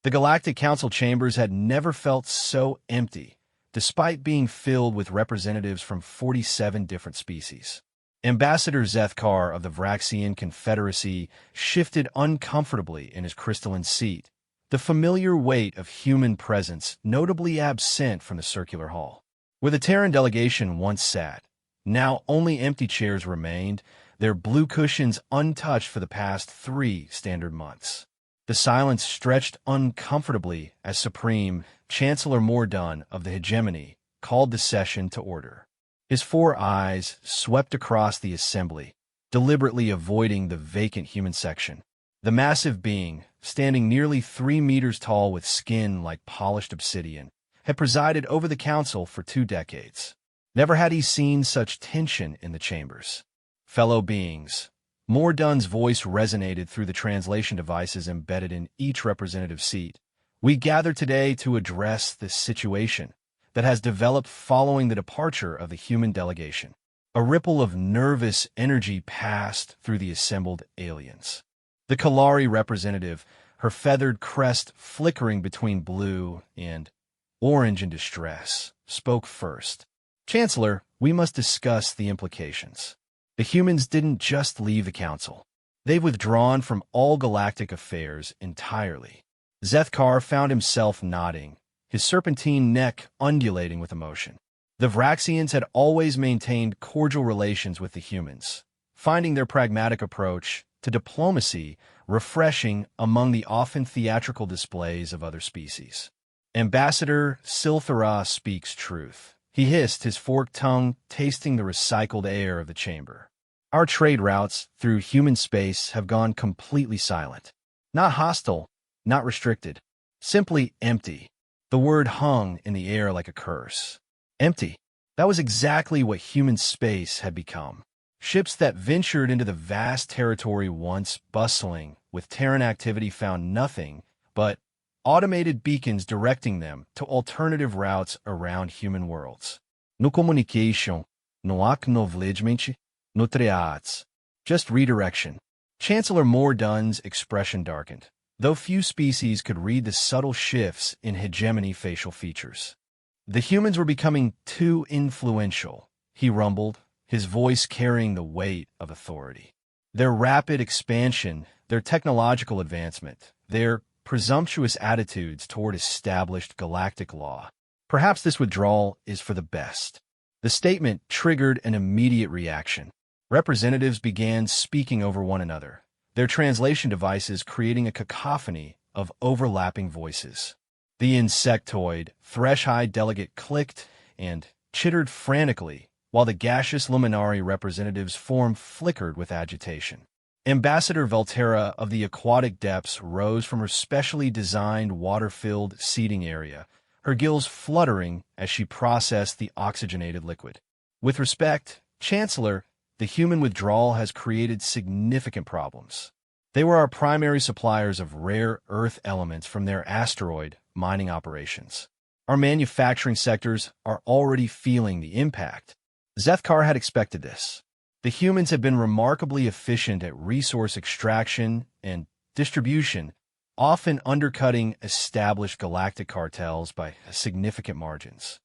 The Galactic Council chambers had never felt so empty, despite being filled with representatives from 47 different species. Ambassador Zethkar of the Vraxian Confederacy shifted uncomfortably in his crystalline seat, the familiar weight of human presence notably absent from the circular hall. Where the Terran delegation once sat, now only empty chairs remained, their blue cushions untouched for the past 3 standard months. The silence stretched uncomfortably as Supreme Chancellor Mordun of the Hegemony called the session to order. His 4 eyes swept across the assembly, deliberately avoiding the vacant human section. The massive being, standing nearly 3 meters tall with skin like polished obsidian, had presided over the council for 2 decades. Never had he seen such tension in the chambers. Fellow beings, Mordun's voice resonated through the translation devices embedded in each representative seat. We gather today to address this situation that has developed following the departure of the human delegation. A ripple of nervous energy passed through the assembled aliens. The Kalari representative, her feathered crest flickering between blue and orange in distress, spoke first. Chancellor, we must discuss the implications. The humans didn't just leave the council. They've withdrawn from all galactic affairs entirely. Zethkar found himself nodding, his serpentine neck undulating with emotion. The Vraxians had always maintained cordial relations with the humans, finding their pragmatic approach to diplomacy refreshing among the often theatrical displays of other species. Ambassador Silthara speaks truth. He hissed, his forked tongue tasting the recycled air of the chamber. Our trade routes through human space have gone completely silent. Not hostile, not restricted, simply empty. The word hung in the air like a curse. Empty. That was exactly what human space had become. Ships that ventured into the vast territory once bustling with Terran activity found nothing but automated beacons directing them to alternative routes around human worlds. No communication, no acknowledgement, no triats. Just redirection. Chancellor Mordun's expression darkened, though few species could read the subtle shifts in hegemony facial features. The humans were becoming too influential, he rumbled, his voice carrying the weight of authority. Their rapid expansion, their technological advancement, their presumptuous attitudes toward established galactic law. Perhaps this withdrawal is for the best. The statement triggered an immediate reaction. Representatives began speaking over one another, their translation devices creating a cacophony of overlapping voices. The insectoid, thresh-high delegate clicked and chittered frantically, while the gaseous luminary representative's form flickered with agitation. Ambassador Valterra of the aquatic depths rose from her specially designed water-filled seating area, her gills fluttering as she processed the oxygenated liquid. With respect, Chancellor, the human withdrawal has created significant problems. They were our primary suppliers of rare Earth elements from their asteroid mining operations. Our manufacturing sectors are already feeling the impact. Zethkar had expected this. The humans have been remarkably efficient at resource extraction and distribution, often undercutting established galactic cartels by significant margins.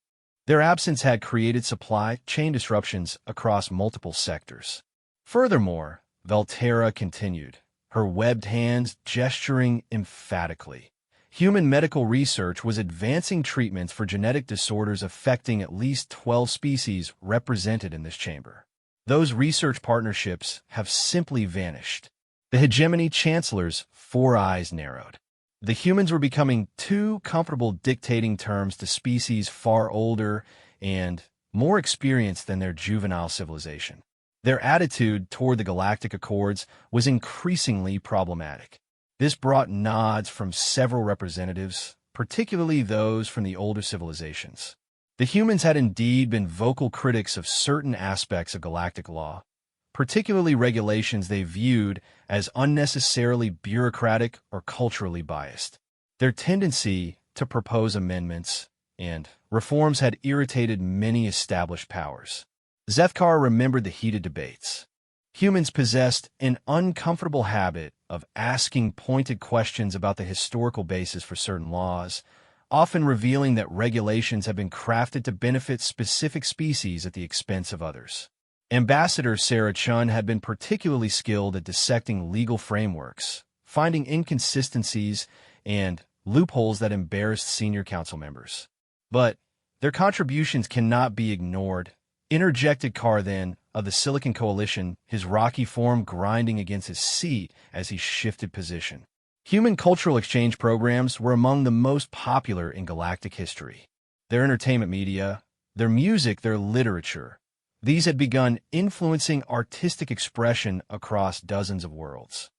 Their absence had created supply chain disruptions across multiple sectors. Furthermore, Valterra continued, her webbed hands gesturing emphatically. Human medical research was advancing treatments for genetic disorders affecting at least 12 species represented in this chamber. Those research partnerships have simply vanished. The hegemony chancellor's 4 eyes narrowed. The humans were becoming too comfortable dictating terms to species far older and more experienced than their juvenile civilization. Their attitude toward the Galactic Accords was increasingly problematic. This brought nods from several representatives, particularly those from the older civilizations. The humans had indeed been vocal critics of certain aspects of galactic law, particularly regulations they viewed as unnecessarily bureaucratic or culturally biased. Their tendency to propose amendments and reforms had irritated many established powers. Zethkar remembered the heated debates. Humans possessed an uncomfortable habit of asking pointed questions about the historical basis for certain laws, often revealing that regulations have been crafted to benefit specific species at the expense of others. Ambassador Sarah Chun had been particularly skilled at dissecting legal frameworks, finding inconsistencies and loopholes that embarrassed senior council members. But their contributions cannot be ignored. Interjected Carr then, of the Silicon Coalition, his rocky form grinding against his seat as he shifted position. Human cultural exchange programs were among the most popular in galactic history. Their entertainment media, their music, their literature, these had begun influencing artistic expression across dozens of worlds.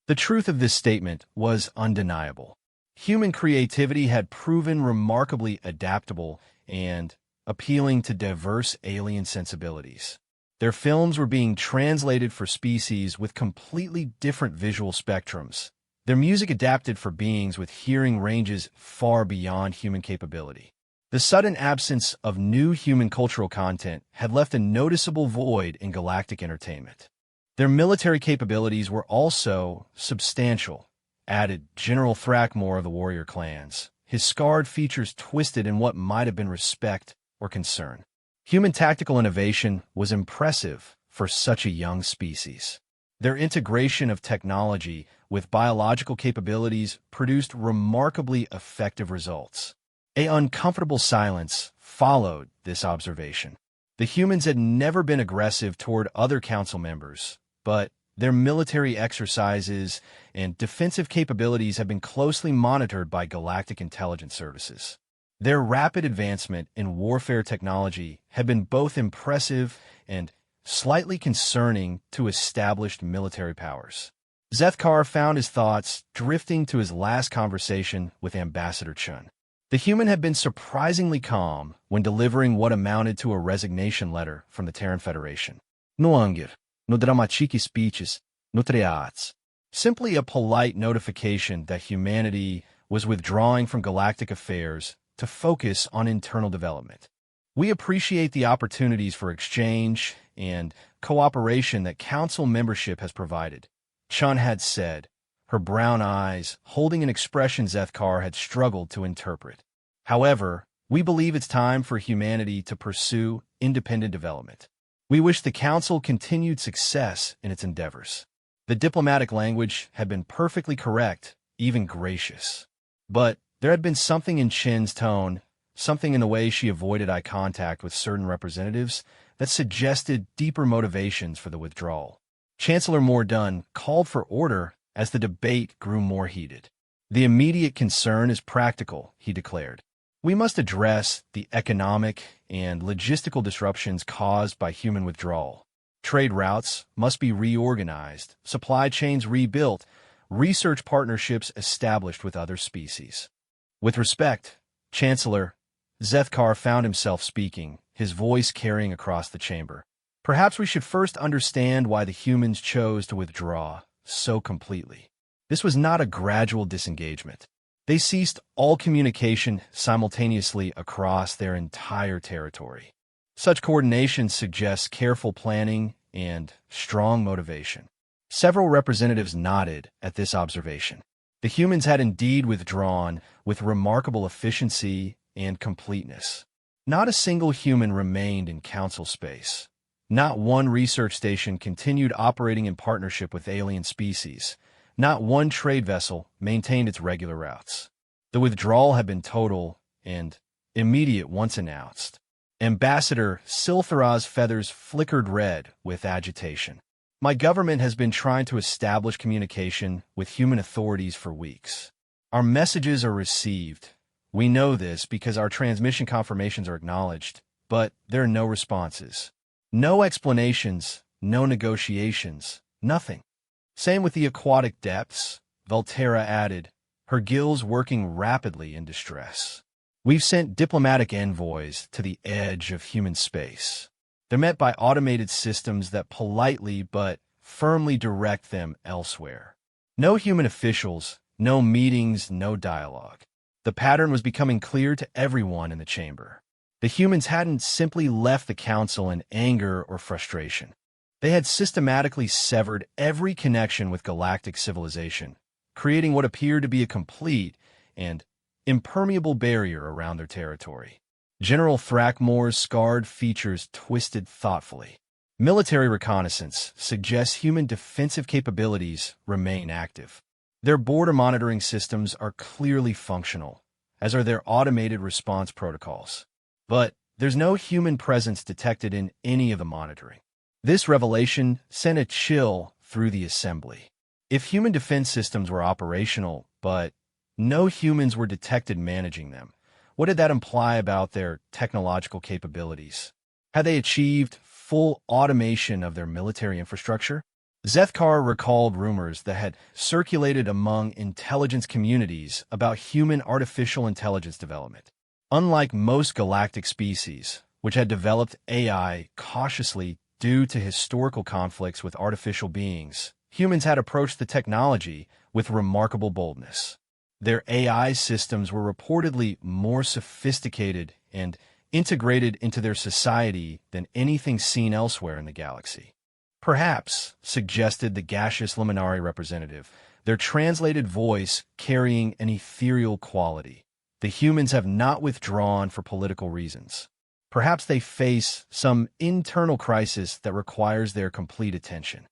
The truth of this statement was undeniable. Human creativity had proven remarkably adaptable and appealing to diverse alien sensibilities. Their films were being translated for species with completely different visual spectrums. Their music adapted for beings with hearing ranges far beyond human capability. The sudden absence of new human cultural content had left a noticeable void in galactic entertainment. Their military capabilities were also substantial, added General Thrackmore of the warrior clans, his scarred features twisted in what might have been respect or concern. Human tactical innovation was impressive for such a young species. Their integration of technology with biological capabilities produced remarkably effective results. An uncomfortable silence followed this observation. The humans had never been aggressive toward other council members, but their military exercises and defensive capabilities have been closely monitored by galactic intelligence services. Their rapid advancement in warfare technology had been both impressive and slightly concerning to established military powers. Zethkar found his thoughts drifting to his last conversation with Ambassador Chun. The human had been surprisingly calm when delivering what amounted to a resignation letter from the Terran Federation. No anger, no dramatic speeches, no triats. Simply a polite notification that humanity was withdrawing from galactic affairs to focus on internal development. We appreciate the opportunities for exchange and cooperation that Council membership has provided, Chun had said, her brown eyes holding an expression Zethkar had struggled to interpret. However, we believe it's time for humanity to pursue independent development. We wish the Council continued success in its endeavors. The diplomatic language had been perfectly correct, even gracious. But there had been something in Chin's tone, something in the way she avoided eye contact with certain representatives that suggested deeper motivations for the withdrawal. Chancellor Mordun called for order as the debate grew more heated. The immediate concern is practical, he declared. We must address the economic and logistical disruptions caused by human withdrawal. Trade routes must be reorganized, supply chains rebuilt, research partnerships established with other species. With respect, Chancellor, Zethkar found himself speaking, his voice carrying across the chamber. Perhaps we should first understand why the humans chose to withdraw so completely. This was not a gradual disengagement. They ceased all communication simultaneously across their entire territory. Such coordination suggests careful planning and strong motivation. Several representatives nodded at this observation. The humans had indeed withdrawn with remarkable efficiency and completeness. Not a single human remained in council space. Not one research station continued operating in partnership with alien species. Not one trade vessel maintained its regular routes. The withdrawal had been total and immediate once announced. Ambassador Silthara's feathers flickered red with agitation. My government has been trying to establish communication with human authorities for weeks. Our messages are received. We know this because our transmission confirmations are acknowledged, but there are no responses. No explanations, no negotiations, nothing. Same with the aquatic depths, Volterra added, her gills working rapidly in distress. We've sent diplomatic envoys to the edge of human space. They're met by automated systems that politely but firmly direct them elsewhere. No human officials, no meetings, no dialogue. The pattern was becoming clear to everyone in the chamber. The humans hadn't simply left the council in anger or frustration. They had systematically severed every connection with galactic civilization, creating what appeared to be a complete and impermeable barrier around their territory. General Thrackmore's scarred features twisted thoughtfully. Military reconnaissance suggests human defensive capabilities remain active. Their border monitoring systems are clearly functional, as are their automated response protocols. But there's no human presence detected in any of the monitoring. This revelation sent a chill through the assembly. If human defense systems were operational, but no humans were detected managing them, what did that imply about their technological capabilities? Had they achieved full automation of their military infrastructure? Zethkar recalled rumors that had circulated among intelligence communities about human artificial intelligence development. Unlike most galactic species, which had developed AI cautiously due to historical conflicts with artificial beings, humans had approached the technology with remarkable boldness. Their AI systems were reportedly more sophisticated and integrated into their society than anything seen elsewhere in the galaxy. Perhaps, suggested the gaseous Luminari representative, their translated voice carrying an ethereal quality. The humans have not withdrawn for political reasons. Perhaps they face some internal crisis that requires their complete attention.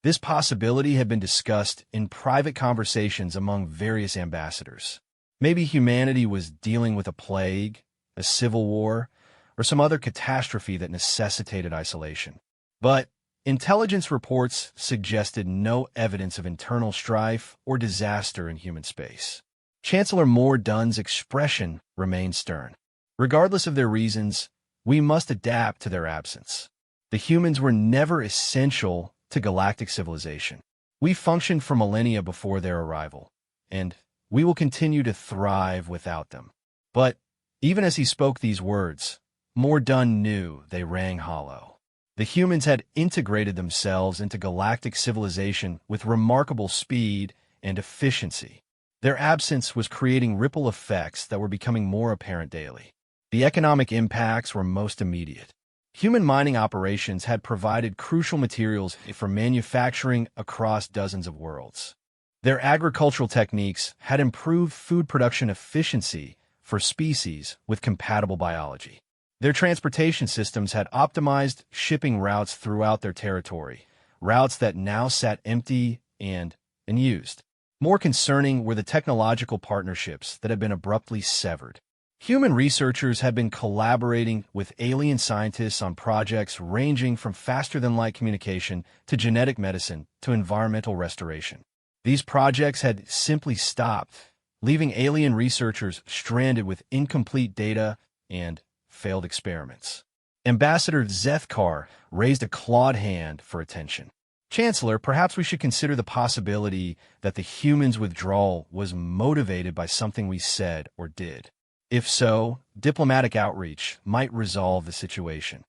This possibility had been discussed in private conversations among various ambassadors. Maybe humanity was dealing with a plague, a civil war, or some other catastrophe that necessitated isolation. But intelligence reports suggested no evidence of internal strife or disaster in human space. Chancellor Moore Dunn's expression remained stern. Regardless of their reasons, we must adapt to their absence. The humans were never essential to galactic civilization. We functioned for millennia before their arrival, and we will continue to thrive without them. But even as he spoke these words, Moore Dunn knew they rang hollow. The humans had integrated themselves into galactic civilization with remarkable speed and efficiency. Their absence was creating ripple effects that were becoming more apparent daily. The economic impacts were most immediate. Human mining operations had provided crucial materials for manufacturing across dozens of worlds. Their agricultural techniques had improved food production efficiency for species with compatible biology. Their transportation systems had optimized shipping routes throughout their territory, routes that now sat empty and unused. More concerning were the technological partnerships that had been abruptly severed. Human researchers had been collaborating with alien scientists on projects ranging from faster-than-light communication to genetic medicine to environmental restoration. These projects had simply stopped, leaving alien researchers stranded with incomplete data and failed experiments. Ambassador Zethkar raised a clawed hand for attention. Chancellor, perhaps we should consider the possibility that the humans' withdrawal was motivated by something we said or did. If so, diplomatic outreach might resolve the situation.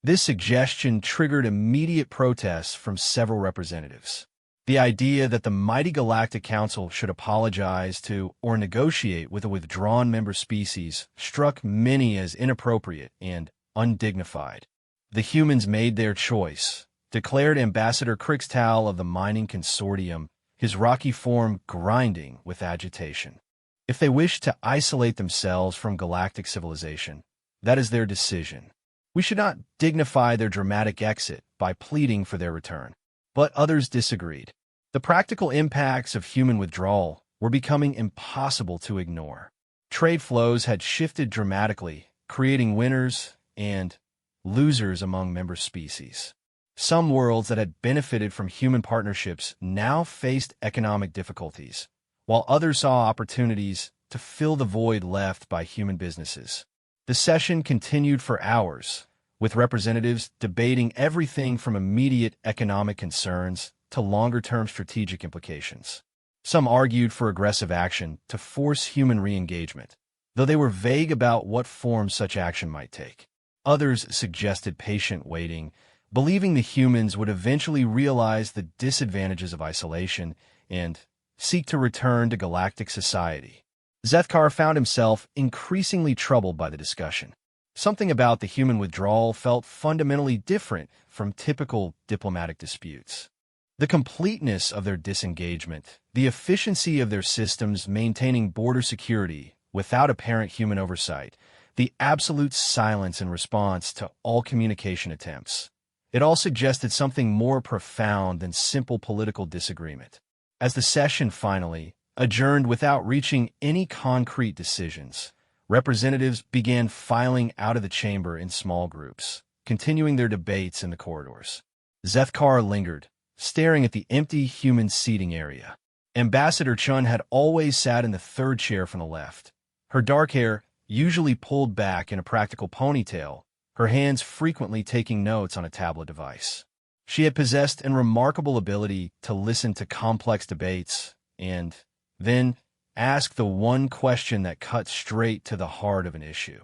This suggestion triggered immediate protests from several representatives. The idea that the mighty Galactic Council should apologize to or negotiate with a withdrawn member species struck many as inappropriate and undignified. The humans made their choice, declared Ambassador Crixtal of the Mining Consortium, his rocky form grinding with agitation. If they wish to isolate themselves from galactic civilization, that is their decision. We should not dignify their dramatic exit by pleading for their return. But others disagreed. The practical impacts of human withdrawal were becoming impossible to ignore. Trade flows had shifted dramatically, creating winners and losers among member species. Some worlds that had benefited from human partnerships now faced economic difficulties, while others saw opportunities to fill the void left by human businesses. The session continued for hours, with representatives debating everything from immediate economic concerns to longer-term strategic implications. Some argued for aggressive action to force human re-engagement, though they were vague about what form such action might take. Others suggested patient waiting, believing the humans would eventually realize the disadvantages of isolation and seek to return to galactic society. Zethkar found himself increasingly troubled by the discussion. Something about the human withdrawal felt fundamentally different from typical diplomatic disputes. The completeness of their disengagement, the efficiency of their systems maintaining border security without apparent human oversight, the absolute silence in response to all communication attempts. It all suggested something more profound than simple political disagreement. As the session finally adjourned without reaching any concrete decisions, representatives began filing out of the chamber in small groups, continuing their debates in the corridors. Zethkar lingered, staring at the empty human seating area. Ambassador Chun had always sat in the third chair from the left. Her dark hair, usually pulled back in a practical ponytail, her hands frequently taking notes on a tablet device. She had possessed an remarkable ability to listen to complex debates and then ask the one question that cut straight to the heart of an issue.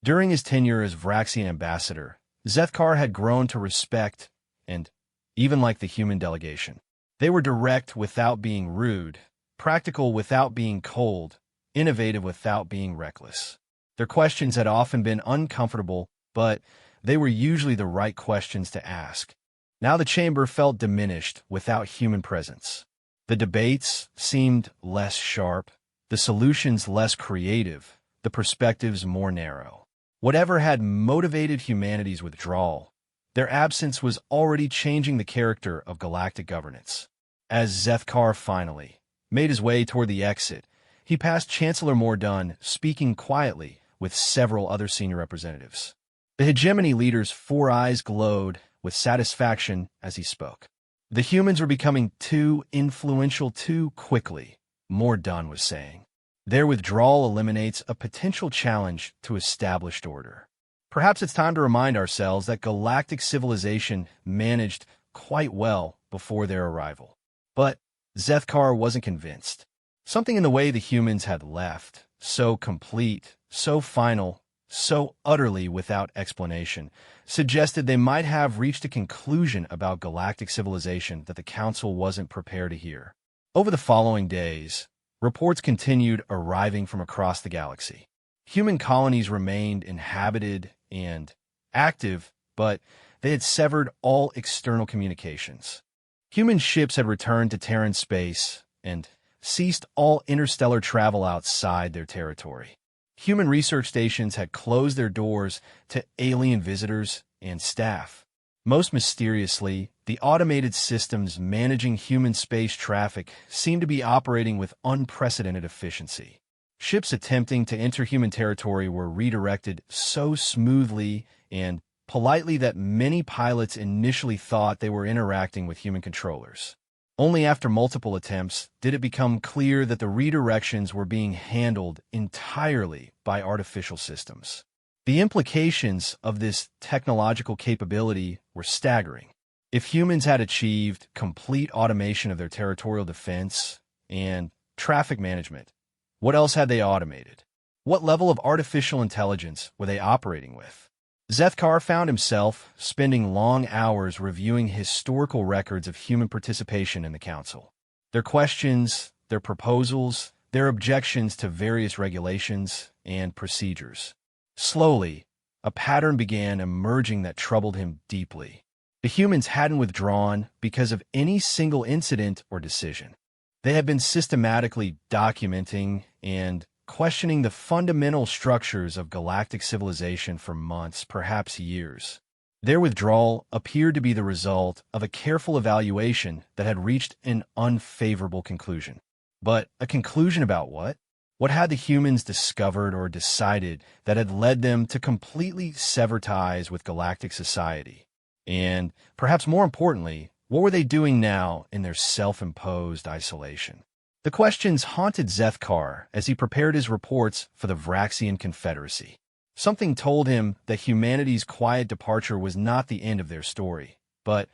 During his tenure as Vraxian ambassador, Zethkar had grown to respect and even like the human delegation. They were direct without being rude, practical without being cold, innovative without being reckless. Their questions had often been uncomfortable, but they were usually the right questions to ask. Now the chamber felt diminished without human presence. The debates seemed less sharp, the solutions less creative, the perspectives more narrow. Whatever had motivated humanity's withdrawal, their absence was already changing the character of galactic governance. As Zethkar finally made his way toward the exit, he passed Chancellor Mordun, speaking quietly with several other senior representatives. The hegemony leader's four eyes glowed with satisfaction as he spoke. The humans were becoming too influential too quickly, Mordun was saying. Their withdrawal eliminates a potential challenge to established order. Perhaps it's time to remind ourselves that galactic civilization managed quite well before their arrival. But Zethkar wasn't convinced. Something in the way the humans had left, so complete, so final, so utterly without explanation, suggested they might have reached a conclusion about galactic civilization that the Council wasn't prepared to hear. Over the following days, reports continued arriving from across the galaxy. Human colonies remained inhabited and active, but they had severed all external communications. Human ships had returned to Terran space and ceased all interstellar travel outside their territory. Human research stations had closed their doors to alien visitors and staff. Most mysteriously, the automated systems managing human space traffic seemed to be operating with unprecedented efficiency. Ships attempting to enter human territory were redirected so smoothly and politely that many pilots initially thought they were interacting with human controllers. Only after multiple attempts did it become clear that the redirections were being handled entirely by artificial systems. The implications of this technological capability were staggering. If humans had achieved complete automation of their territorial defense and traffic management, what else had they automated? What level of artificial intelligence were they operating with? Zethkar found himself spending long hours reviewing historical records of human participation in the Council. Their questions, their proposals, their objections to various regulations and procedures. Slowly, a pattern began emerging that troubled him deeply. The humans hadn't withdrawn because of any single incident or decision. They had been systematically documenting and questioning the fundamental structures of galactic civilization for months, perhaps years. Their withdrawal appeared to be the result of a careful evaluation that had reached an unfavorable conclusion. But a conclusion about what? What had the humans discovered or decided that had led them to completely sever ties with galactic society? And, perhaps more importantly, what were they doing now in their self-imposed isolation? The questions haunted Zethkar as he prepared his reports for the Vraxian Confederacy. Something told him that humanity's quiet departure was not the end of their story, but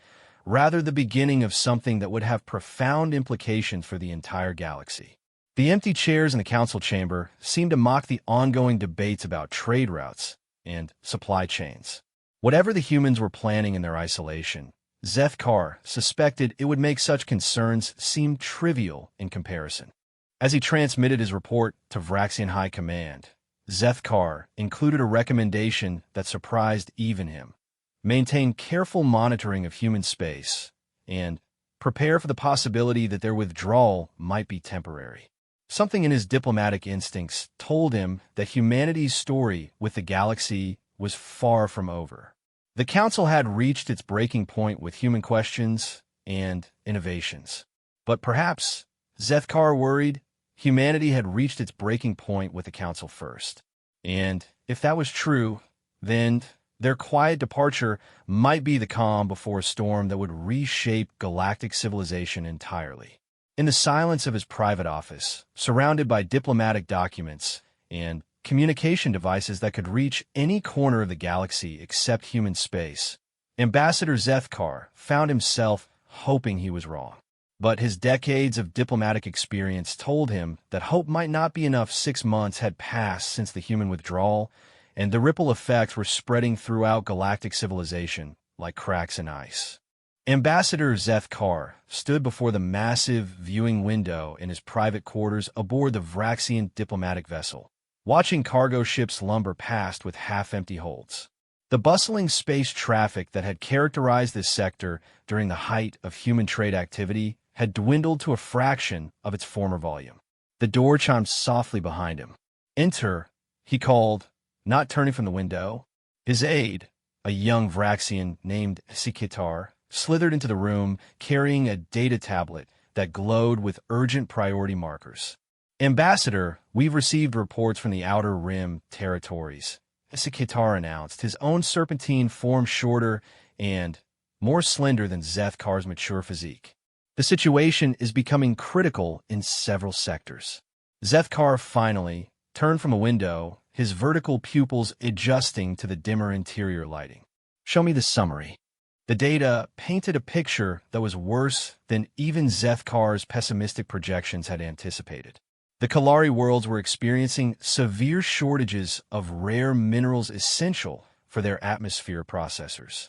rather the beginning of something that would have profound implications for the entire galaxy. The empty chairs in the council chamber seemed to mock the ongoing debates about trade routes and supply chains. Whatever the humans were planning in their isolation, Zethkar suspected it would make such concerns seem trivial in comparison. As he transmitted his report to Vraxian High Command, Zethkar included a recommendation that surprised even him. Maintain careful monitoring of human space, and prepare for the possibility that their withdrawal might be temporary. Something in his diplomatic instincts told him that humanity's story with the galaxy was far from over. The Council had reached its breaking point with human questions and innovations. But perhaps, Zethkar worried, humanity had reached its breaking point with the Council first. And if that was true, then their quiet departure might be the calm before a storm that would reshape galactic civilization entirely. In the silence of his private office, surrounded by diplomatic documents and communication devices that could reach any corner of the galaxy except human space, Ambassador Zethkar found himself hoping he was wrong. But his decades of diplomatic experience told him that hope might not be enough. 6 months had passed since the human withdrawal, and the ripple effects were spreading throughout galactic civilization like cracks in ice. Ambassador Zethkar stood before the massive viewing window in his private quarters aboard the Vraxian diplomatic vessel, watching cargo ships lumber past with half-empty holds. The bustling space traffic that had characterized this sector during the height of human trade activity had dwindled to a fraction of its former volume. The door chimed softly behind him. "Enter," he called, not turning from the window. His aide, a young Vraxian named Sikitar, slithered into the room carrying a data tablet that glowed with urgent priority markers. "Ambassador, we've received reports from the Outer Rim territories," Sikitar announced, his own serpentine form shorter and more slender than Zethkar's mature physique. "The situation is becoming critical in several sectors." Zethkar finally turned from a window, his vertical pupils adjusting to the dimmer interior lighting. "Show me the summary." The data painted a picture that was worse than even Zethkar's pessimistic projections had anticipated. The Kalari worlds were experiencing severe shortages of rare minerals essential for their atmosphere processors.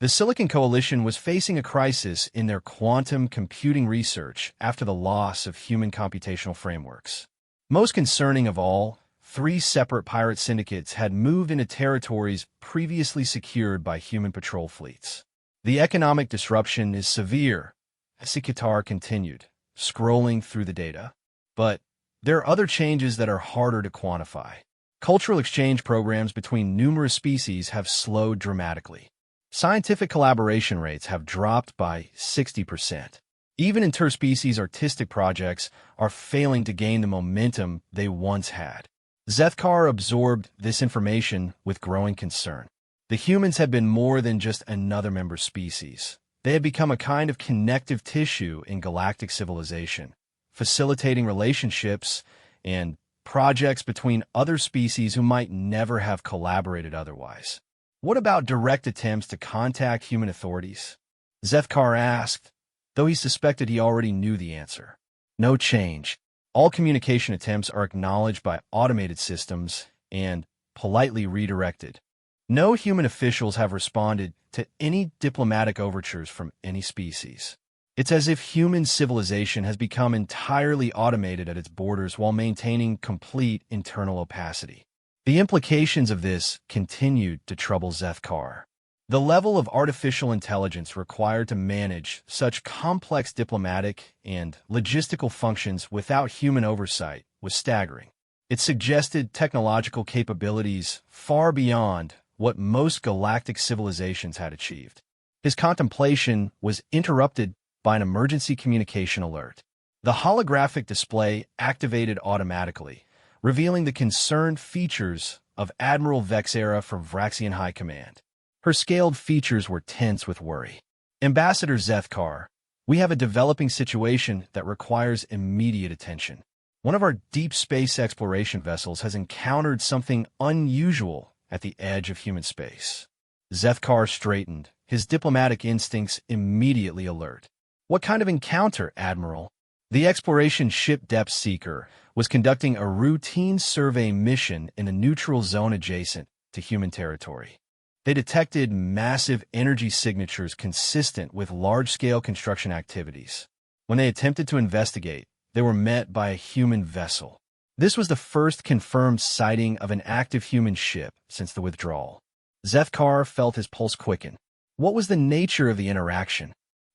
The Silicon Coalition was facing a crisis in their quantum computing research after the loss of human computational frameworks. Most concerning of all, 3 separate pirate syndicates had moved into territories previously secured by human patrol fleets. "The economic disruption is severe," Sikitar continued, scrolling through the data. "But there are other changes that are harder to quantify. Cultural exchange programs between numerous species have slowed dramatically. Scientific collaboration rates have dropped by 60%. Even interspecies artistic projects are failing to gain the momentum they once had." Zethkar absorbed this information with growing concern. The humans had been more than just another member species. They had become a kind of connective tissue in galactic civilization, facilitating relationships and projects between other species who might never have collaborated otherwise. "What about direct attempts to contact human authorities?" Zethkar asked, though he suspected he already knew the answer. "No change. All communication attempts are acknowledged by automated systems and politely redirected. No human officials have responded to any diplomatic overtures from any species. It's as if human civilization has become entirely automated at its borders while maintaining complete internal opacity." The implications of this continued to trouble Zethkar. The level of artificial intelligence required to manage such complex diplomatic and logistical functions without human oversight was staggering. It suggested technological capabilities far beyond what most galactic civilizations had achieved. His contemplation was interrupted by an emergency communication alert. The holographic display activated automatically, revealing the concerned features of Admiral Vexera from Vraxian High Command. Her scaled features were tense with worry. "Ambassador Zethkar, we have a developing situation that requires immediate attention. One of our deep space exploration vessels has encountered something unusual at the edge of human space." Zethkar straightened, his diplomatic instincts immediately alert. "What kind of encounter, Admiral?" The exploration ship Depth Seeker was conducting a routine survey mission in a neutral zone adjacent to human territory. They detected massive energy signatures consistent with large-scale construction activities. When they attempted to investigate, they were met by a human vessel. This was the first confirmed sighting of an active human ship since the withdrawal. Zethkar felt his pulse quicken. What was the nature of the interaction?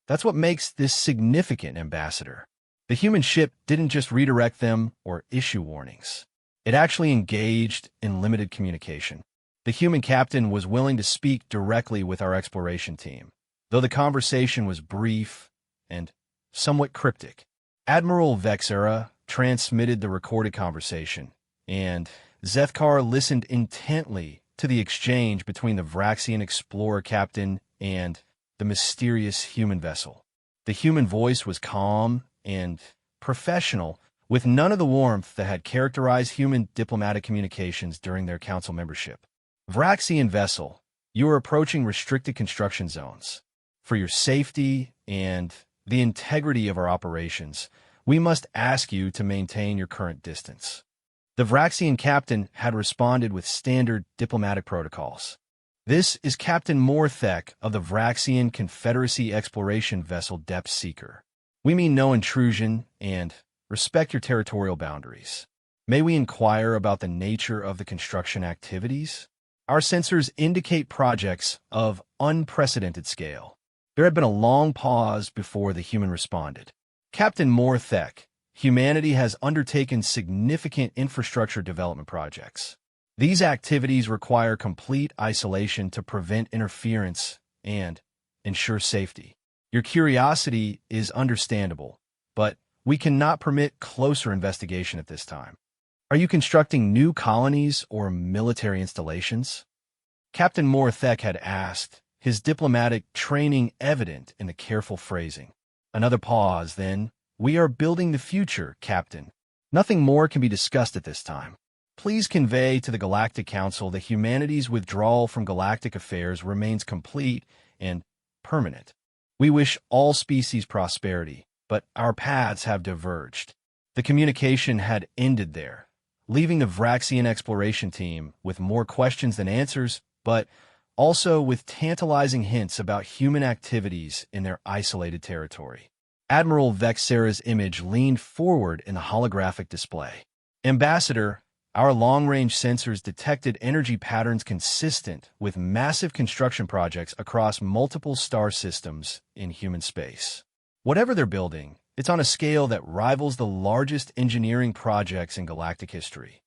That's what makes this significant, Ambassador. The human ship didn't just redirect them or issue warnings. It actually engaged in limited communication. The human captain was willing to speak directly with our exploration team, though the conversation was brief and somewhat cryptic. Admiral Vexera transmitted the recorded conversation, and Zethkar listened intently to the exchange between the Vraxian explorer captain and the mysterious human vessel. The human voice was calm and professional, with none of the warmth that had characterized human diplomatic communications during their council membership. Vraxian vessel, you are approaching restricted construction zones. For your safety and the integrity of our operations, we must ask you to maintain your current distance. The Vraxian captain had responded with standard diplomatic protocols. This is Captain Morthek of the Vraxian Confederacy Exploration Vessel Depth Seeker. We mean no intrusion and respect your territorial boundaries. May we inquire about the nature of the construction activities? Our sensors indicate projects of unprecedented scale. There had been a long pause before the human responded. Captain Morthek, humanity has undertaken significant infrastructure development projects. These activities require complete isolation to prevent interference and ensure safety. Your curiosity is understandable, but we cannot permit closer investigation at this time. Are you constructing new colonies or military installations? Captain Morthek had asked, his diplomatic training evident in the careful phrasing. Another pause, then. We are building the future, Captain. Nothing more can be discussed at this time. Please convey to the Galactic Council that humanity's withdrawal from galactic affairs remains complete and permanent. We wish all species prosperity, but our paths have diverged. The communication had ended there, leaving the Vraxian exploration team with more questions than answers, but also with tantalizing hints about human activities in their isolated territory. Admiral Vexera's image leaned forward in the holographic display. Ambassador, our long-range sensors detected energy patterns consistent with massive construction projects across multiple star systems in human space. Whatever they're building, it's on a scale that rivals the largest engineering projects in galactic history.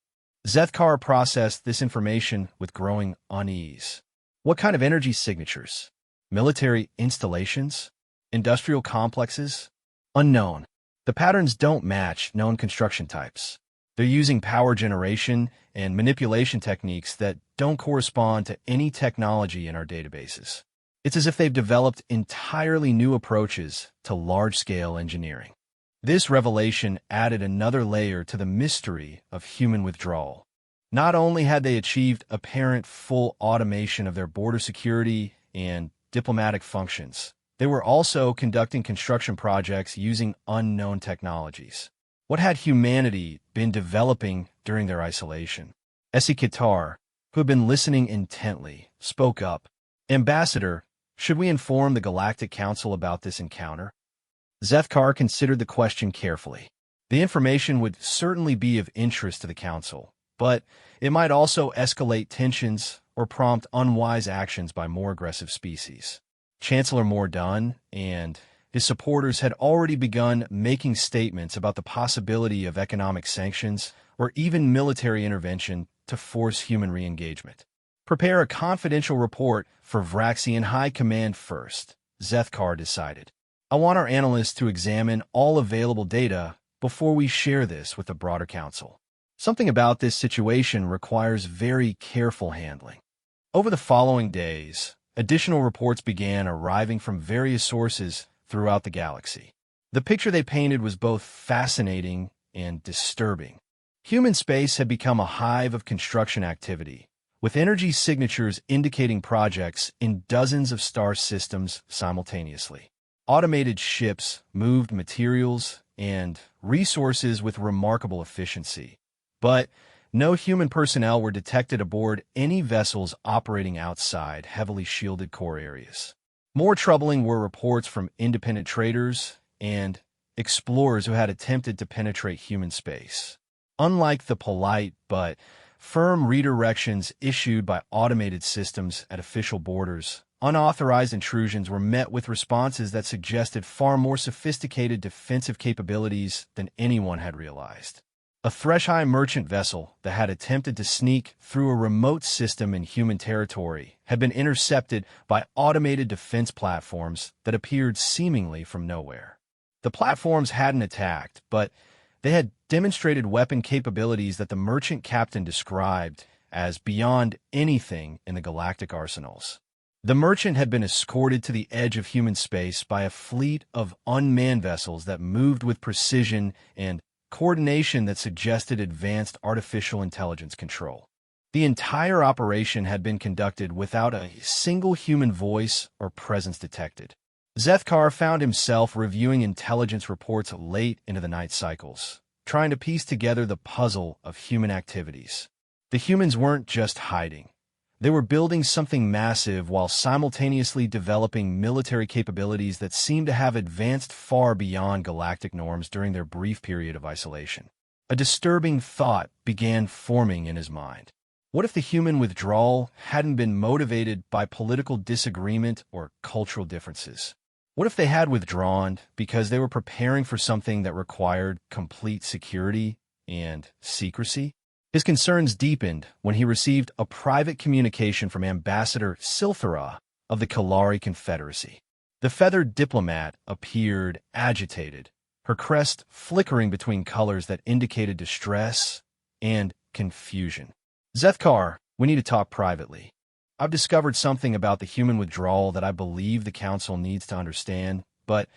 Zethkar processed this information with growing unease. What kind of energy signatures? Military installations? Industrial complexes? Unknown. The patterns don't match known construction types. They're using power generation and manipulation techniques that don't correspond to any technology in our databases. It's as if they've developed entirely new approaches to large-scale engineering. This revelation added another layer to the mystery of human withdrawal. Not only had they achieved apparent full automation of their border security and diplomatic functions, they were also conducting construction projects using unknown technologies. What had humanity been developing during their isolation? Essie Kitar, who had been listening intently, spoke up. Ambassador, should we inform the Galactic Council about this encounter? Zethkar considered the question carefully. The information would certainly be of interest to the Council, but it might also escalate tensions or prompt unwise actions by more aggressive species. Chancellor Mordun and his supporters had already begun making statements about the possibility of economic sanctions or even military intervention to force human re-engagement. Prepare a confidential report for Vraxian High Command first, Zethkar decided. I want our analysts to examine all available data before we share this with the broader council. Something about this situation requires very careful handling. Over the following days, additional reports began arriving from various sources throughout the galaxy. The picture they painted was both fascinating and disturbing. Human space had become a hive of construction activity, with energy signatures indicating projects in dozens of star systems simultaneously. Automated ships moved materials and resources with remarkable efficiency, but no human personnel were detected aboard any vessels operating outside heavily shielded core areas. More troubling were reports from independent traders and explorers who had attempted to penetrate human space. Unlike the polite but firm redirections issued by automated systems at official borders, unauthorized intrusions were met with responses that suggested far more sophisticated defensive capabilities than anyone had realized. A Thresh-high merchant vessel that had attempted to sneak through a remote system in human territory had been intercepted by automated defense platforms that appeared seemingly from nowhere. The platforms hadn't attacked, but they had demonstrated weapon capabilities that the merchant captain described as beyond anything in the galactic arsenals. The merchant had been escorted to the edge of human space by a fleet of unmanned vessels that moved with precision and coordination that suggested advanced artificial intelligence control. The entire operation had been conducted without a single human voice or presence detected. Zethkar found himself reviewing intelligence reports late into the night cycles, trying to piece together the puzzle of human activities. The humans weren't just hiding. They were building something massive while simultaneously developing military capabilities that seemed to have advanced far beyond galactic norms during their brief period of isolation. A disturbing thought began forming in his mind. What if the human withdrawal hadn't been motivated by political disagreement or cultural differences? What if they had withdrawn because they were preparing for something that required complete security and secrecy? His concerns deepened when he received a private communication from Ambassador Silthara of the Kalari Confederacy. The feathered diplomat appeared agitated, her crest flickering between colors that indicated distress and confusion. Zethkar, we need to talk privately. I've discovered something about the human withdrawal that I believe the Council needs to understand, but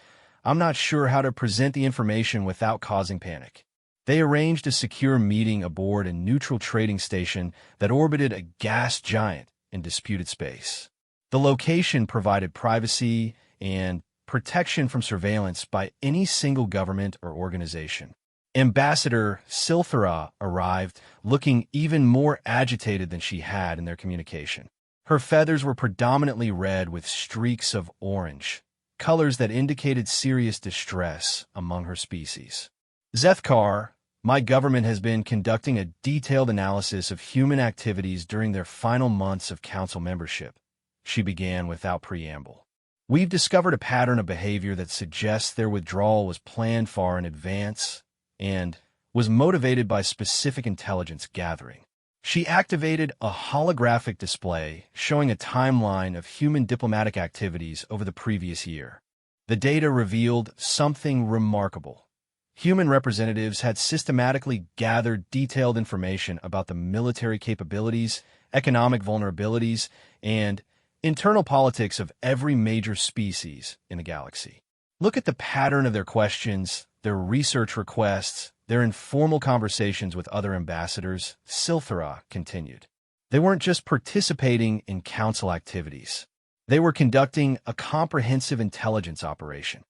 I'm not sure how to present the information without causing panic. They arranged a secure meeting aboard a neutral trading station that orbited a gas giant in disputed space. The location provided privacy and protection from surveillance by any single government or organization. Ambassador Silthara arrived, looking even more agitated than she had in their communication. Her feathers were predominantly red with streaks of orange, colors that indicated serious distress among her species. Zethkar, my government has been conducting a detailed analysis of human activities during their final months of council membership, she began without preamble. We've discovered a pattern of behavior that suggests their withdrawal was planned far in advance and was motivated by specific intelligence gathering. She activated a holographic display showing a timeline of human diplomatic activities over the previous year. The data revealed something remarkable. Human representatives had systematically gathered detailed information about the military capabilities, economic vulnerabilities, and internal politics of every major species in the galaxy. Look at the pattern of their questions, their research requests, their informal conversations with other ambassadors, Silthara continued. They weren't just participating in council activities. They were conducting a comprehensive intelligence operation.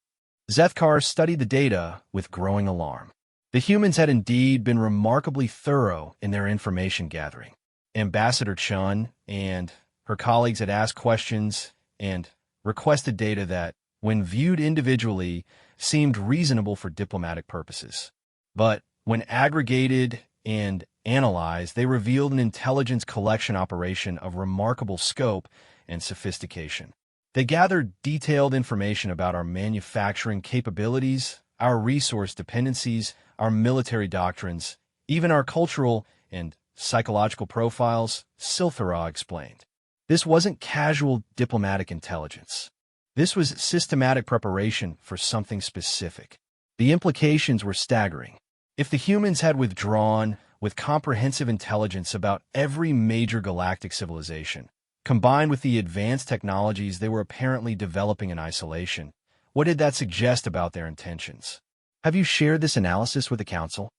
Zethkar studied the data with growing alarm. The humans had indeed been remarkably thorough in their information gathering. Ambassador Chun and her colleagues had asked questions and requested data that, when viewed individually, seemed reasonable for diplomatic purposes. But when aggregated and analyzed, they revealed an intelligence collection operation of remarkable scope and sophistication. They gathered detailed information about our manufacturing capabilities, our resource dependencies, our military doctrines, even our cultural and psychological profiles, Silthara explained. This wasn't casual diplomatic intelligence. This was systematic preparation for something specific. The implications were staggering. If the humans had withdrawn with comprehensive intelligence about every major galactic civilization, combined with the advanced technologies they were apparently developing in isolation, what did that suggest about their intentions? Have you shared this analysis with the Council?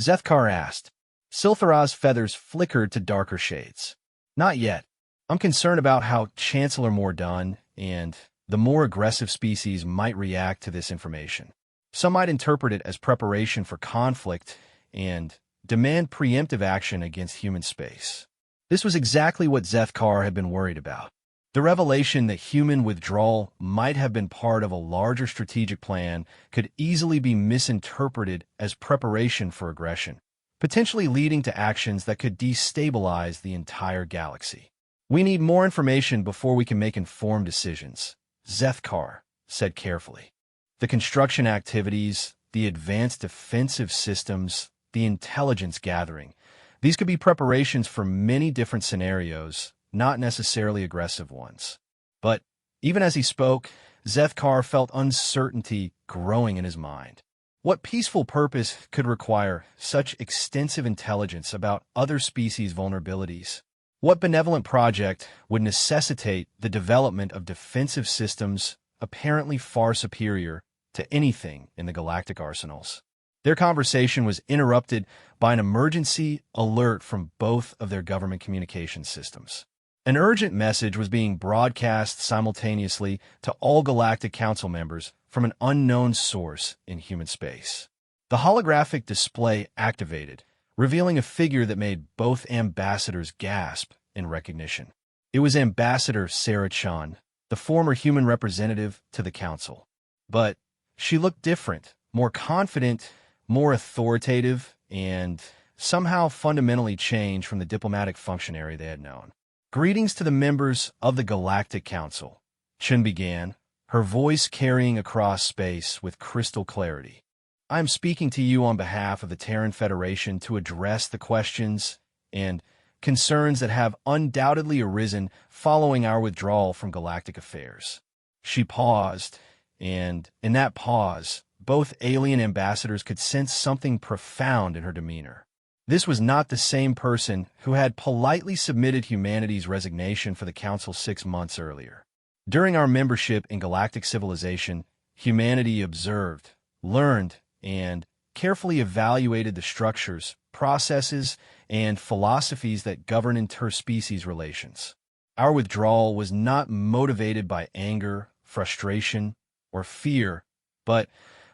Zethkar asked. Silthara's feathers flickered to darker shades. Not yet. I'm concerned about how Chancellor Mordun and the more aggressive species might react to this information. Some might interpret it as preparation for conflict and demand preemptive action against human space. This was exactly what Zethkar had been worried about. The revelation that human withdrawal might have been part of a larger strategic plan could easily be misinterpreted as preparation for aggression, potentially leading to actions that could destabilize the entire galaxy. We need more information before we can make informed decisions, Zethkar said carefully. The construction activities, the advanced defensive systems, the intelligence gathering, these could be preparations for many different scenarios, not necessarily aggressive ones. But even as he spoke, Zethkar felt uncertainty growing in his mind. What peaceful purpose could require such extensive intelligence about other species' vulnerabilities? What benevolent project would necessitate the development of defensive systems apparently far superior to anything in the galactic arsenals? Their conversation was interrupted by an emergency alert from both of their government communication systems. An urgent message was being broadcast simultaneously to all Galactic Council members from an unknown source in human space. The holographic display activated, revealing a figure that made both ambassadors gasp in recognition. It was Ambassador Sarah Chan, the former human representative to the Council. But she looked different, more confident, more authoritative, and somehow fundamentally changed from the diplomatic functionary they had known. Greetings to the members of the Galactic Council, Chen began, her voice carrying across space with crystal clarity. I am speaking to you on behalf of the Terran Federation to address the questions and concerns that have undoubtedly arisen following our withdrawal from galactic affairs. She paused, and in that pause, both alien ambassadors could sense something profound in her demeanor. This was not the same person who had politely submitted humanity's resignation for the Council 6 months earlier. During our membership in galactic civilization, humanity observed, learned, and carefully evaluated the structures, processes, and philosophies that govern interspecies relations. Our withdrawal was not motivated by anger, frustration, or fear, but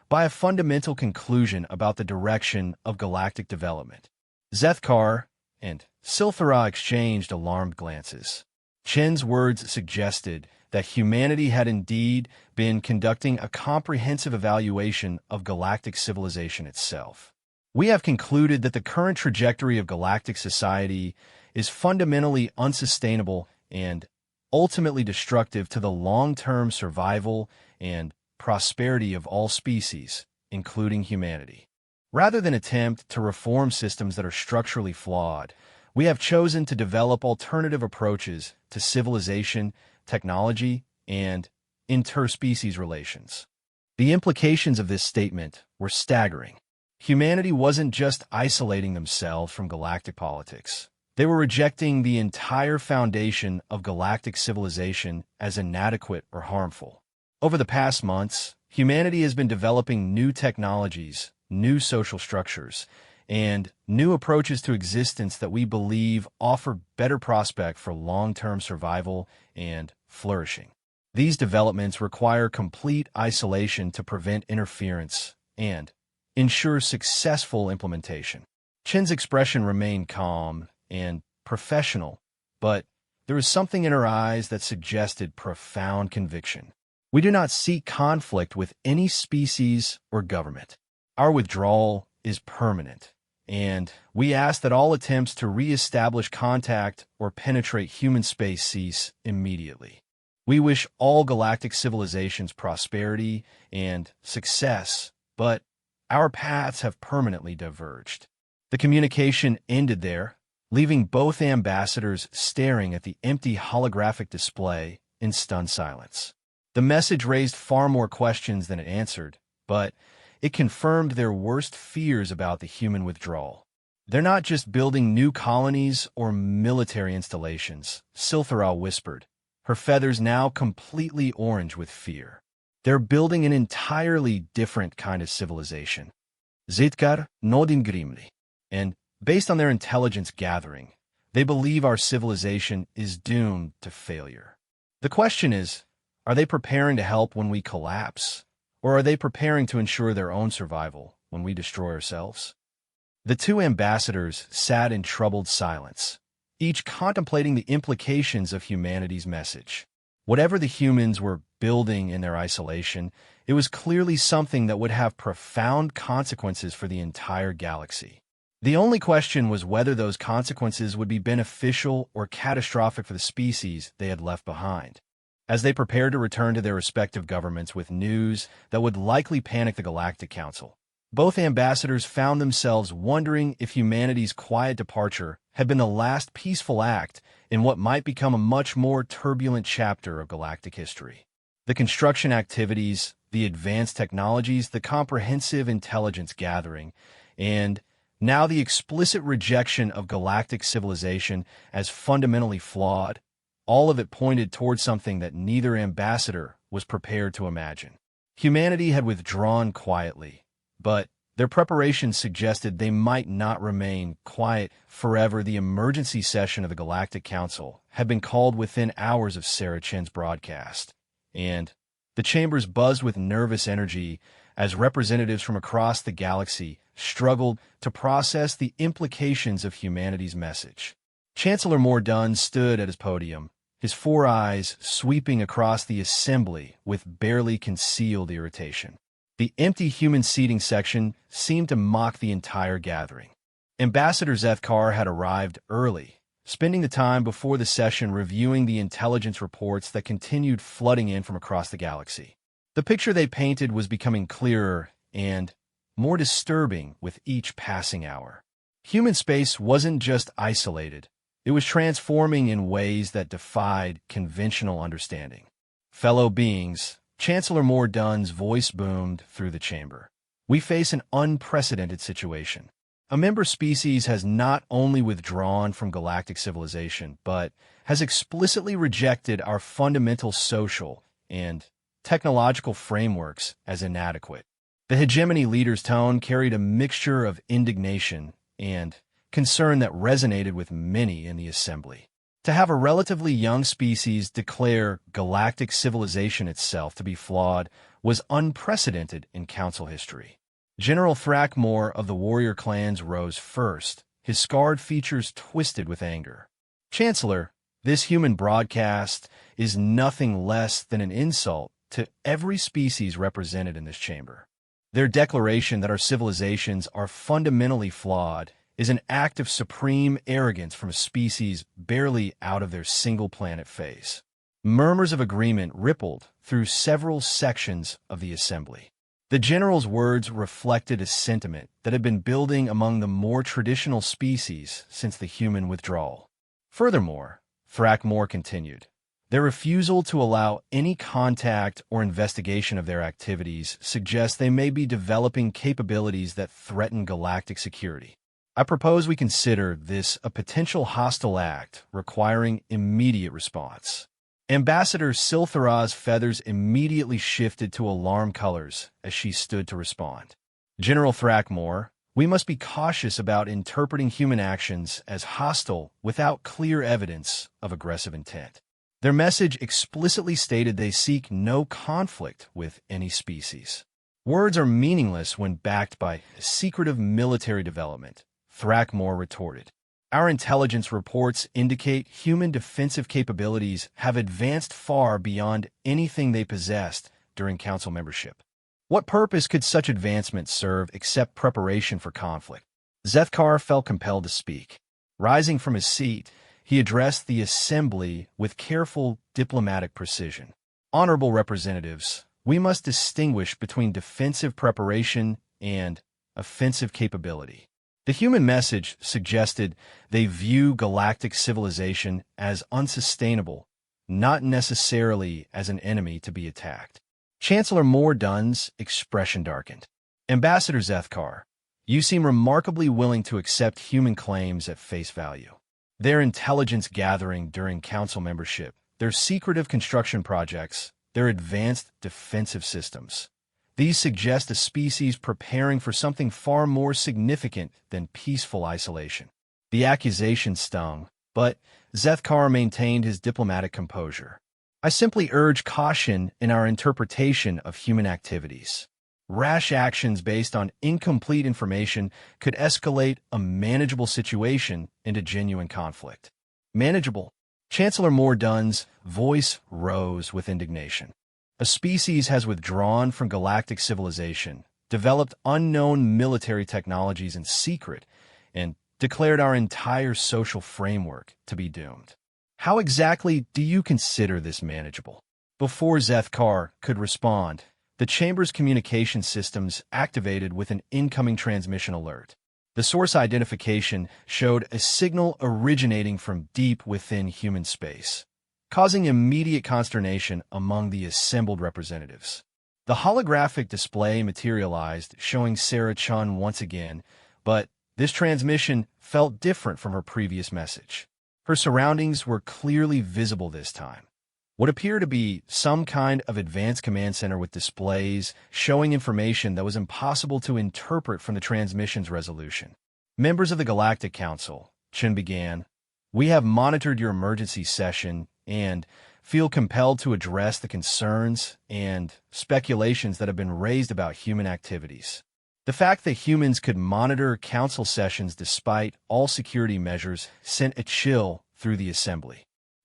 by a fundamental conclusion about the direction of galactic development. Zethkar and Silthara exchanged alarmed glances. Chen's words suggested that humanity had indeed been conducting a comprehensive evaluation of galactic civilization itself. We have concluded that the current trajectory of galactic society is fundamentally unsustainable and ultimately destructive to the long-term survival and prosperity of all species, including humanity. Rather than attempt to reform systems that are structurally flawed, we have chosen to develop alternative approaches to civilization, technology, and interspecies relations. The implications of this statement were staggering. Humanity wasn't just isolating themselves from galactic politics. They were rejecting the entire foundation of galactic civilization as inadequate or harmful. Over the past months, humanity has been developing new technologies, new social structures, and new approaches to existence that we believe offer better prospect for long-term survival and flourishing. These developments require complete isolation to prevent interference and ensure successful implementation. Chen's expression remained calm and professional, but there was something in her eyes that suggested profound conviction. We do not seek conflict with any species or government. Our withdrawal is permanent, and we ask that all attempts to re-establish contact or penetrate human space cease immediately. We wish all galactic civilizations prosperity and success, but our paths have permanently diverged. The communication ended there, leaving both ambassadors staring at the empty holographic display in stunned silence. The message raised far more questions than it answered, but it confirmed their worst fears about the human withdrawal. They're not just building new colonies or military installations, Silthara whispered, her feathers now completely orange with fear. They're building an entirely different kind of civilization. Zitkar nodded grimly, and based on their intelligence gathering, they believe our civilization is doomed to failure. The question is, are they preparing to help when we collapse, or are they preparing to ensure their own survival when we destroy ourselves? The two ambassadors sat in troubled silence, each contemplating the implications of humanity's message. Whatever the humans were building in their isolation, it was clearly something that would have profound consequences for the entire galaxy. The only question was whether those consequences would be beneficial or catastrophic for the species they had left behind. As they prepared to return to their respective governments with news that would likely panic the Galactic Council, both ambassadors found themselves wondering if humanity's quiet departure had been the last peaceful act in what might become a much more turbulent chapter of galactic history. The construction activities, the advanced technologies, the comprehensive intelligence gathering, and now the explicit rejection of galactic civilization as fundamentally flawed, all of it pointed towards something that neither ambassador was prepared to imagine. Humanity had withdrawn quietly, but their preparations suggested they might not remain quiet forever. The emergency session of the Galactic Council had been called within hours of Sarah Chen's broadcast, and the chambers buzzed with nervous energy as representatives from across the galaxy struggled to process the implications of humanity's message. Chancellor Mordun stood at his podium, his four eyes sweeping across the assembly with barely concealed irritation. The empty human seating section seemed to mock the entire gathering. Ambassador Zethkar had arrived early, spending the time before the session reviewing the intelligence reports that continued flooding in from across the galaxy. The picture they painted was becoming clearer and more disturbing with each passing hour. Human space wasn't just isolated. It was transforming in ways that defied conventional understanding. Fellow beings, Chancellor Mordun's voice boomed through the chamber. We face an unprecedented situation. A member species has not only withdrawn from galactic civilization, but has explicitly rejected our fundamental social and technological frameworks as inadequate. The hegemony leader's tone carried a mixture of indignation and concern that resonated with many in the assembly. To have a relatively young species declare galactic civilization itself to be flawed was unprecedented in Council history. General Thrakmore of the warrior clans rose first, his scarred features twisted with anger. Chancellor, this human broadcast is nothing less than an insult to every species represented in this chamber. Their declaration that our civilizations are fundamentally flawed is an act of supreme arrogance from a species barely out of their single-planet phase. Murmurs of agreement rippled through several sections of the assembly. The general's words reflected a sentiment that had been building among the more traditional species since the human withdrawal. Furthermore, Thrakmore continued, their refusal to allow any contact or investigation of their activities suggests they may be developing capabilities that threaten galactic security. I propose we consider this a potential hostile act requiring immediate response. Ambassador Silthara's feathers immediately shifted to alarm colors as she stood to respond. General Thrakmore, we must be cautious about interpreting human actions as hostile without clear evidence of aggressive intent. Their message explicitly stated they seek no conflict with any species. Words are meaningless when backed by secretive military development, Thrakmore retorted. Our intelligence reports indicate human defensive capabilities have advanced far beyond anything they possessed during Council membership. What purpose could such advancement serve except preparation for conflict? Zethkar felt compelled to speak. Rising from his seat, he addressed the assembly with careful diplomatic precision. Honorable representatives, we must distinguish between defensive preparation and offensive capability. The human message suggested they view galactic civilization as unsustainable, not necessarily as an enemy to be attacked. Chancellor Mordun's expression darkened. Ambassador Zethkar, you seem remarkably willing to accept human claims at face value. Their intelligence gathering during Council membership, their secretive construction projects, their advanced defensive systems. These suggest a species preparing for something far more significant than peaceful isolation. The accusation stung, but Zethkar maintained his diplomatic composure. I simply urge caution in our interpretation of human activities. Rash actions based on incomplete information could escalate a manageable situation into genuine conflict. Manageable? Chancellor Mordun's voice rose with indignation. A species has withdrawn from galactic civilization, developed unknown military technologies in secret, and declared our entire social framework to be doomed. How exactly do you consider this manageable? Before Zethkar could respond, the chamber's communication systems activated with an incoming transmission alert. The source identification showed a signal originating from deep within human space, causing immediate consternation among the assembled representatives. The holographic display materialized, showing Sarah Chun once again, but this transmission felt different from her previous message. Her surroundings were clearly visible this time. What appeared to be some kind of advanced command center with displays showing information that was impossible to interpret from the transmission's resolution. Members of the Galactic Council, Chen began, we have monitored your emergency session and feel compelled to address the concerns and speculations that have been raised about human activities. The fact that humans could monitor council sessions despite all security measures sent a chill through the assembly.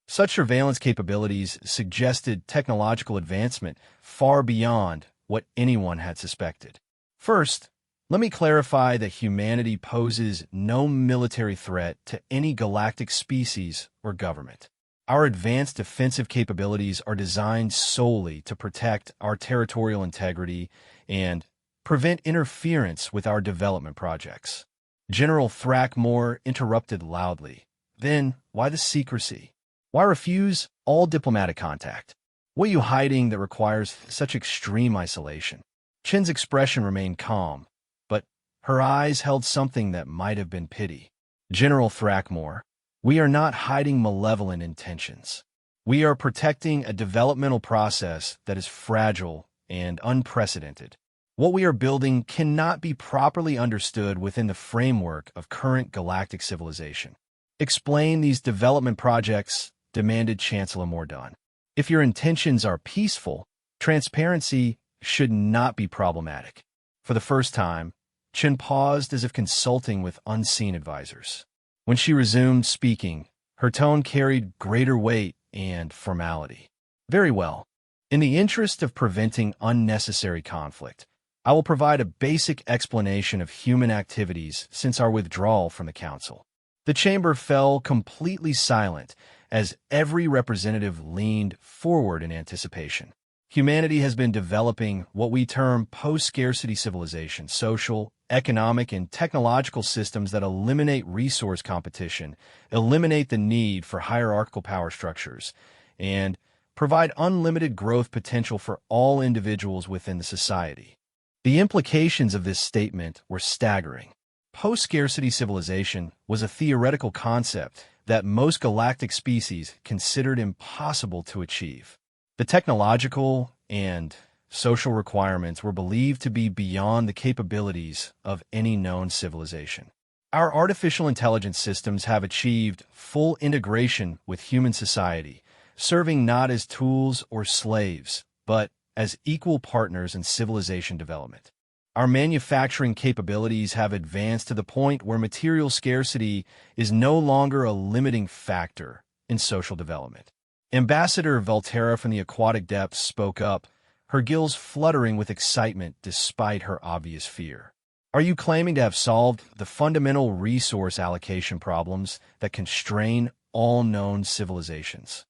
Such surveillance capabilities suggested technological advancement far beyond what anyone had suspected. First, let me clarify that humanity poses no military threat to any galactic species or government. Our advanced defensive capabilities are designed solely to protect our territorial integrity and prevent interference with our development projects. General Thrackmore interrupted loudly. Then, why the secrecy? Why refuse all diplomatic contact? What are you hiding that requires such extreme isolation? Chen's expression remained calm, but her eyes held something that might have been pity. General Thrackmore, we are not hiding malevolent intentions. We are protecting a developmental process that is fragile and unprecedented. What we are building cannot be properly understood within the framework of current galactic civilization. Explain these development projects, demanded Chancellor Mordaunt. If your intentions are peaceful, transparency should not be problematic. For the first time, Chen paused as if consulting with unseen advisors. When she resumed speaking, her tone carried greater weight and formality. Very well. In the interest of preventing unnecessary conflict, I will provide a basic explanation of human activities since our withdrawal from the Council. The chamber fell completely silent as every representative leaned forward in anticipation. Humanity has been developing what we term post-scarcity civilization, social, economic, and technological systems that eliminate resource competition, eliminate the need for hierarchical power structures, and provide unlimited growth potential for all individuals within the society. The implications of this statement were staggering. Post-scarcity civilization was a theoretical concept that most galactic species considered impossible to achieve. The technological and social requirements were believed to be beyond the capabilities of any known civilization. Our artificial intelligence systems have achieved full integration with human society, serving not as tools or slaves, but as equal partners in civilization development. Our manufacturing capabilities have advanced to the point where material scarcity is no longer a limiting factor in social development. Ambassador Volterra from the aquatic depths spoke up, her gills fluttering with excitement despite her obvious fear. Are you claiming to have solved the fundamental resource allocation problems that constrain all known civilizations?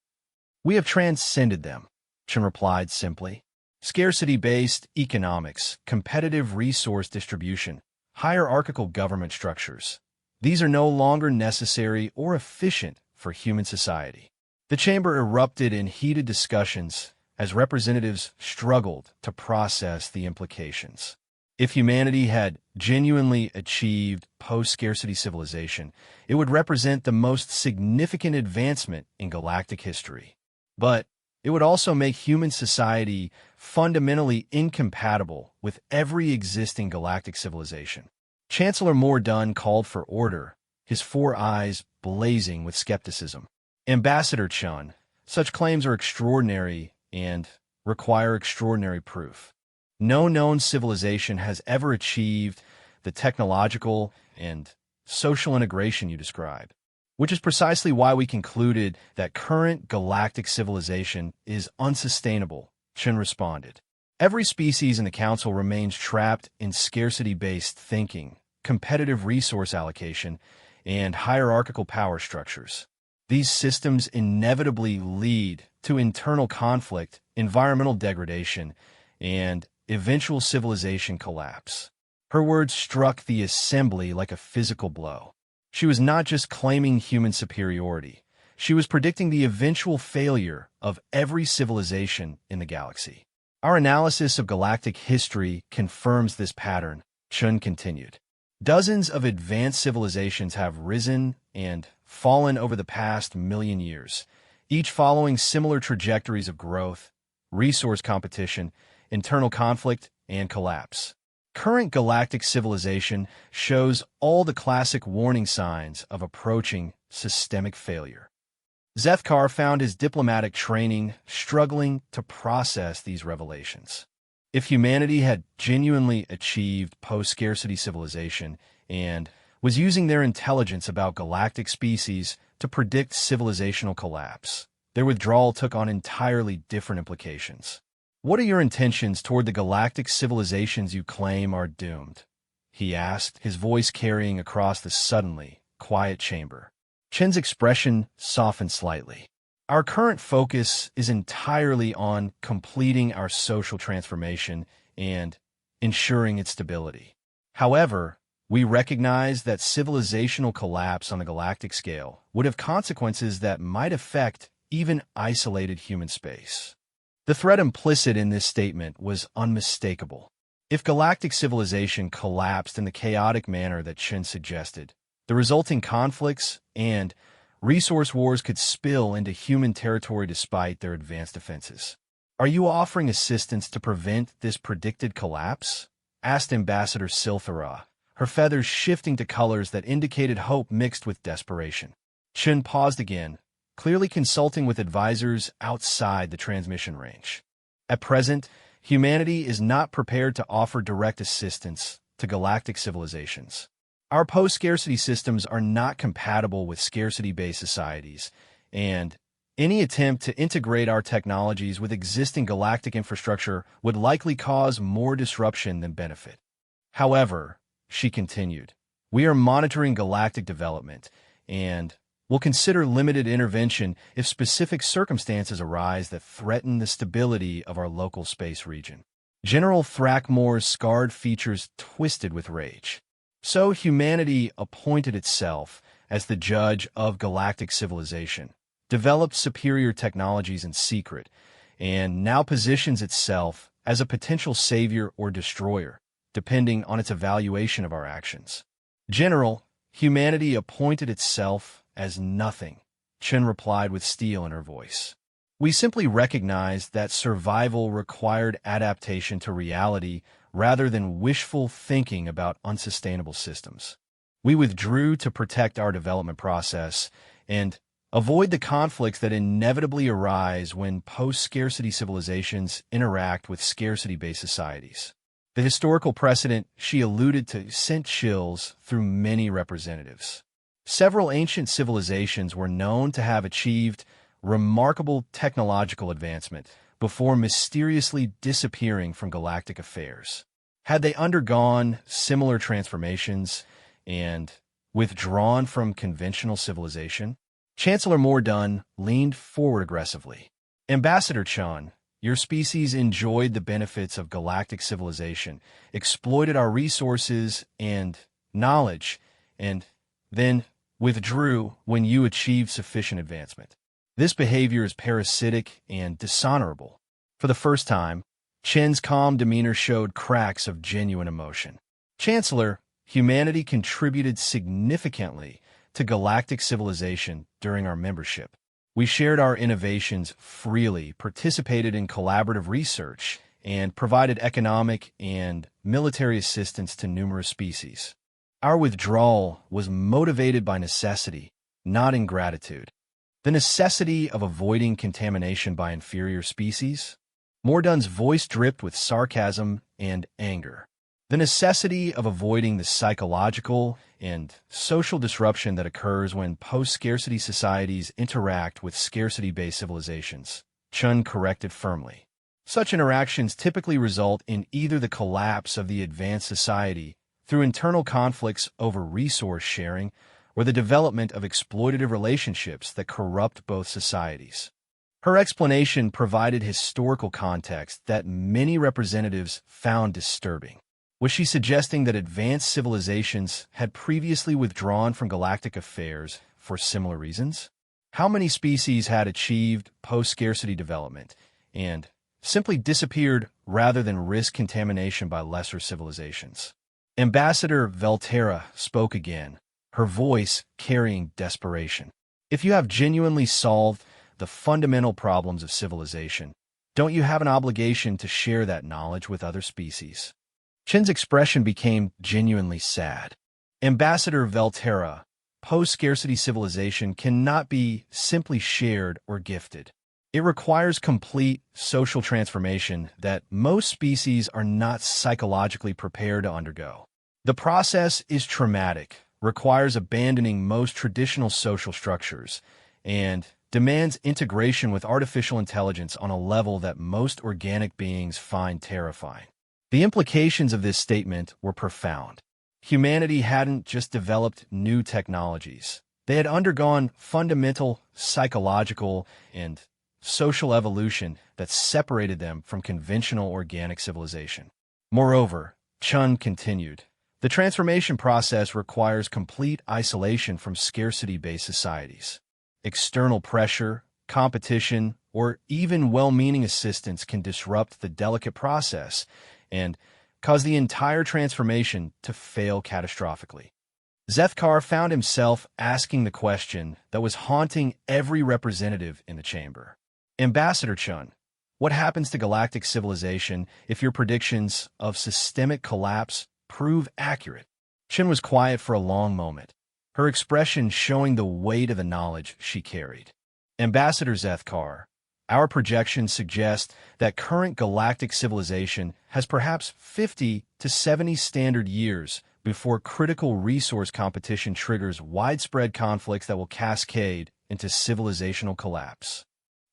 We have transcended them, Chen replied simply. Scarcity-based economics, competitive resource distribution, hierarchical government structures. These are no longer necessary or efficient for human society. The chamber erupted in heated discussions as representatives struggled to process the implications. If humanity had genuinely achieved post-scarcity civilization, it would represent the most significant advancement in galactic history. But it would also make human society fundamentally incompatible with every existing galactic civilization. Chancellor Mordaunt called for order, his four eyes blazing with skepticism. Ambassador Chun, such claims are extraordinary and require extraordinary proof. No known civilization has ever achieved the technological and social integration you describe, which is precisely why we concluded that current galactic civilization is unsustainable, Chen responded. Every species in the Council remains trapped in scarcity-based thinking, competitive resource allocation, and hierarchical power structures. These systems inevitably lead to internal conflict, environmental degradation, and eventual civilization collapse. Her words struck the assembly like a physical blow. She was not just claiming human superiority. She was predicting the eventual failure of every civilization in the galaxy. Our analysis of galactic history confirms this pattern, Chun continued. Dozens of advanced civilizations have risen and fallen over the past million years, each following similar trajectories of growth, resource competition, internal conflict, and collapse. Current galactic civilization shows all the classic warning signs of approaching systemic failure. Zethkar found his diplomatic training struggling to process these revelations. If humanity had genuinely achieved post-scarcity civilization and was using their intelligence about galactic species to predict civilizational collapse, their withdrawal took on entirely different implications. What are your intentions toward the galactic civilizations you claim are doomed? He asked, his voice carrying across the suddenly quiet chamber. Chen's expression softened slightly. Our current focus is entirely on completing our social transformation and ensuring its stability. However, we recognize that civilizational collapse on a galactic scale would have consequences that might affect even isolated human space. The threat implicit in this statement was unmistakable. If galactic civilization collapsed in the chaotic manner that Chen suggested, the resulting conflicts and resource wars could spill into human territory despite their advanced defenses. Are you offering assistance to prevent this predicted collapse? Asked Ambassador Silthara, her feathers shifting to colors that indicated hope mixed with desperation. Chen paused again, clearly consulting with advisors outside the transmission range. At present, humanity is not prepared to offer direct assistance to galactic civilizations. Our post-scarcity systems are not compatible with scarcity-based societies, and any attempt to integrate our technologies with existing galactic infrastructure would likely cause more disruption than benefit. However, she continued, we are monitoring galactic development, and will consider limited intervention if specific circumstances arise that threaten the stability of our local space region. General Thrackmore's scarred features twisted with rage. So humanity appointed itself as the judge of galactic civilization, developed superior technologies in secret, and now positions itself as a potential savior or destroyer, depending on its evaluation of our actions. General, humanity appointed itself as nothing, Chen replied with steel in her voice. We simply recognized that survival required adaptation to reality rather than wishful thinking about unsustainable systems. We withdrew to protect our development process and avoid the conflicts that inevitably arise when post-scarcity civilizations interact with scarcity-based societies. The historical precedent she alluded to sent chills through many representatives. Several ancient civilizations were known to have achieved remarkable technological advancement before mysteriously disappearing from galactic affairs. Had they undergone similar transformations and withdrawn from conventional civilization? Chancellor Mordun leaned forward aggressively. Ambassador Chun, your species enjoyed the benefits of galactic civilization, exploited our resources and knowledge, and then withdrew when you achieved sufficient advancement. This behavior is parasitic and dishonorable. For the first time, Chen's calm demeanor showed cracks of genuine emotion. Chancellor, humanity contributed significantly to galactic civilization during our membership. We shared our innovations freely, participated in collaborative research, and provided economic and military assistance to numerous species. Our withdrawal was motivated by necessity, not ingratitude. The necessity of avoiding contamination by inferior species? Mordun's voice dripped with sarcasm and anger. The necessity of avoiding the psychological and social disruption that occurs when post-scarcity societies interact with scarcity-based civilizations, Chun corrected firmly. Such interactions typically result in either the collapse of the advanced society through internal conflicts over resource sharing or the development of exploitative relationships that corrupt both societies. Her explanation provided historical context that many representatives found disturbing. Was she suggesting that advanced civilizations had previously withdrawn from galactic affairs for similar reasons? How many species had achieved post-scarcity development and simply disappeared rather than risk contamination by lesser civilizations? Ambassador Velterra spoke again, her voice carrying desperation. If you have genuinely solved the fundamental problems of civilization, don't you have an obligation to share that knowledge with other species? Chen's expression became genuinely sad. Ambassador Velterra, post-scarcity civilization cannot be simply shared or gifted. It requires complete social transformation that most species are not psychologically prepared to undergo. The process is traumatic, requires abandoning most traditional social structures, and demands integration with artificial intelligence on a level that most organic beings find terrifying. The implications of this statement were profound. Humanity hadn't just developed new technologies. They had undergone fundamental psychological and social evolution that separated them from conventional organic civilization. Moreover, Chun continued, the transformation process requires complete isolation from scarcity-based societies. External pressure, competition, or even well-meaning assistance can disrupt the delicate process and cause the entire transformation to fail catastrophically. Zethkar found himself asking the question that was haunting every representative in the chamber. Ambassador Chun, what happens to galactic civilization if your predictions of systemic collapse prove accurate? Chun was quiet for a long moment, her expression showing the weight of the knowledge she carried. Ambassador Zethkar, our projections suggest that current galactic civilization has perhaps 50 to 70 standard years before critical resource competition triggers widespread conflicts that will cascade into civilizational collapse.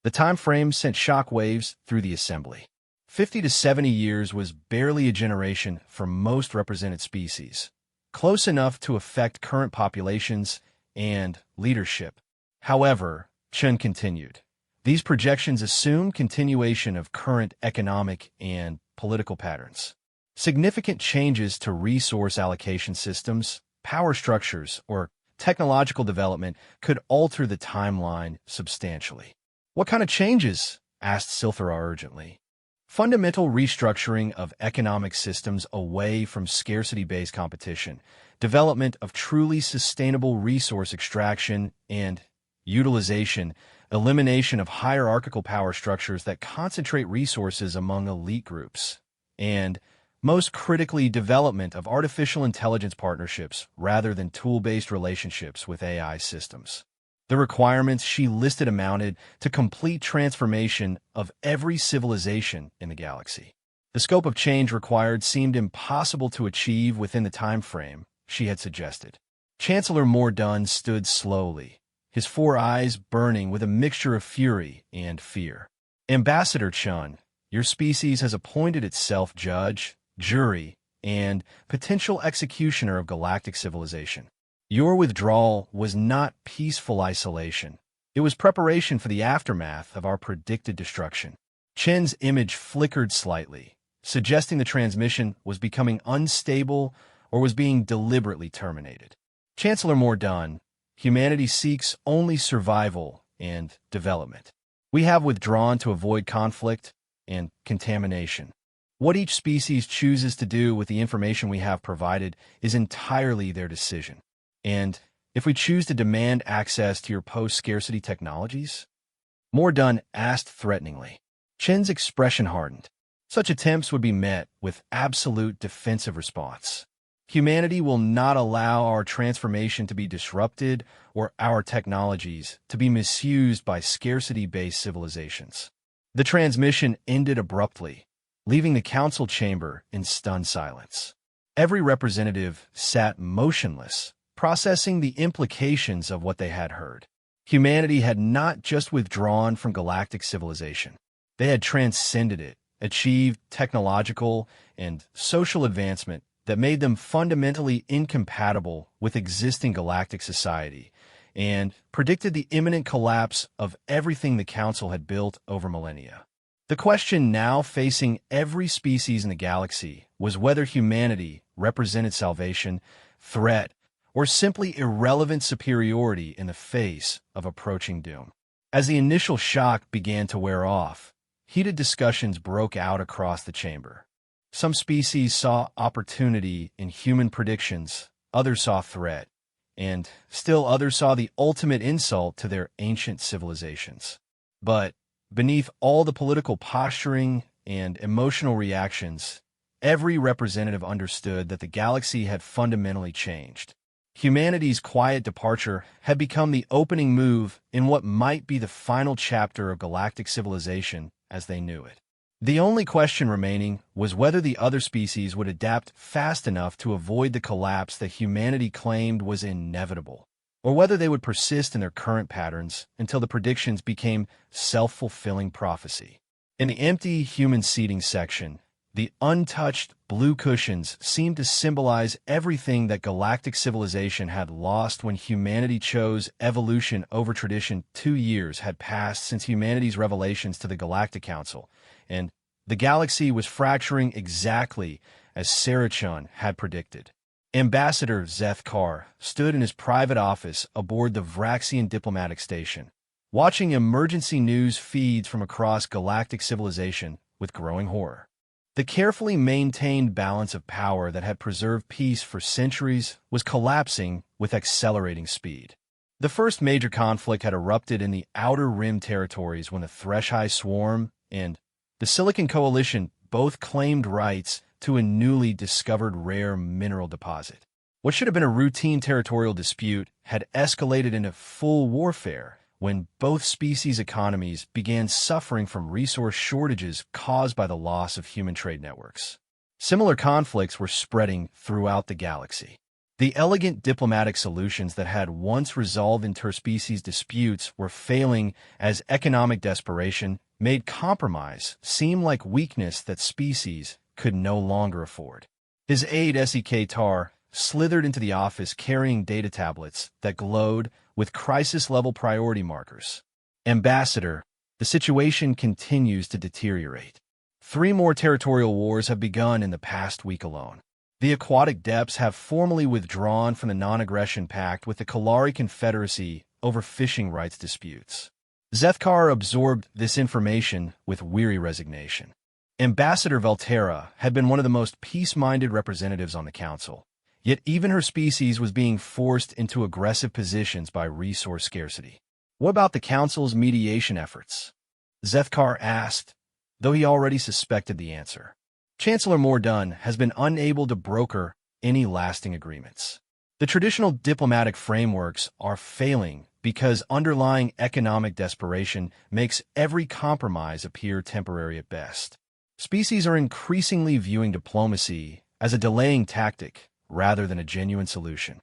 The time frame sent shockwaves through the assembly. 50 to 70 years was barely a generation for most represented species, close enough to affect current populations and leadership. However, Chun continued, these projections assume continuation of current economic and political patterns. Significant changes to resource allocation systems, power structures, or technological development could alter the timeline substantially. What kind of changes? Asked Silthara urgently. Fundamental restructuring of economic systems away from scarcity-based competition, development of truly sustainable resource extraction and utilization, elimination of hierarchical power structures that concentrate resources among elite groups, and, most critically, development of artificial intelligence partnerships rather than tool-based relationships with AI systems. The requirements she listed amounted to complete transformation of every civilization in the galaxy. The scope of change required seemed impossible to achieve within the time frame she had suggested. Chancellor Mordun stood slowly, his four eyes burning with a mixture of fury and fear. Ambassador Chun, your species has appointed itself judge, jury, and potential executioner of galactic civilization. Your withdrawal was not peaceful isolation. It was preparation for the aftermath of our predicted destruction. Chen's image flickered slightly, suggesting the transmission was becoming unstable or was being deliberately terminated. Chancellor Mordun, humanity seeks only survival and development. We have withdrawn to avoid conflict and contamination. What each species chooses to do with the information we have provided is entirely their decision. And if we choose to demand access to your post-scarcity technologies? Mordun asked threateningly. Chen's expression hardened. Such attempts would be met with absolute defensive response. Humanity will not allow our transformation to be disrupted or our technologies to be misused by scarcity-based civilizations. The transmission ended abruptly, leaving the council chamber in stunned silence. Every representative sat motionless, processing the implications of what they had heard. Humanity had not just withdrawn from galactic civilization. They had transcended it, achieved technological and social advancement that made them fundamentally incompatible with existing galactic society and predicted the imminent collapse of everything the Council had built over millennia. The question now facing every species in the galaxy was whether humanity represented salvation, threat, or simply irrelevant superiority in the face of approaching doom. As the initial shock began to wear off, heated discussions broke out across the chamber. Some species saw opportunity in human predictions, others saw threat, and still others saw the ultimate insult to their ancient civilizations. But beneath all the political posturing and emotional reactions, every representative understood that the galaxy had fundamentally changed. Humanity's quiet departure had become the opening move in what might be the final chapter of galactic civilization as they knew it. The only question remaining was whether the other species would adapt fast enough to avoid the collapse that humanity claimed was inevitable, or whether they would persist in their current patterns until the predictions became self-fulfilling prophecy. In the empty human seating section, the untouched blue cushions seemed to symbolize everything that galactic civilization had lost when humanity chose evolution over tradition. 2 years had passed since humanity's revelations to the Galactic Council, and the galaxy was fracturing exactly as Sarachun had predicted. Ambassador Zeth Kar stood in his private office aboard the Vraxian diplomatic station, watching emergency news feeds from across galactic civilization with growing horror. The carefully maintained balance of power that had preserved peace for centuries was collapsing with accelerating speed. The first major conflict had erupted in the Outer Rim territories when the Thresh-High Swarm and the Silicon Coalition both claimed rights to a newly discovered rare mineral deposit. What should have been a routine territorial dispute had escalated into full warfare when both species' economies began suffering from resource shortages caused by the loss of human trade networks. Similar conflicts were spreading throughout the galaxy. The elegant diplomatic solutions that had once resolved interspecies disputes were failing as economic desperation made compromise seem like weakness that species could no longer afford. His aide S.E.K. Tar slithered into the office carrying data tablets that glowed with crisis-level priority markers. Ambassador, the situation continues to deteriorate. 3 more territorial wars have begun in the past week alone. The Aquatic Depths have formally withdrawn from the Non-Aggression Pact with the Kalari Confederacy over fishing rights disputes. Zethkar absorbed this information with weary resignation. Ambassador Velterra had been one of the most peace-minded representatives on the Council, yet even her species was being forced into aggressive positions by resource scarcity. What about the Council's mediation efforts? Zethkar asked, though he already suspected the answer. Chancellor Mordun has been unable to broker any lasting agreements. The traditional diplomatic frameworks are failing because underlying economic desperation makes every compromise appear temporary at best. Species are increasingly viewing diplomacy as a delaying tactic rather than a genuine solution.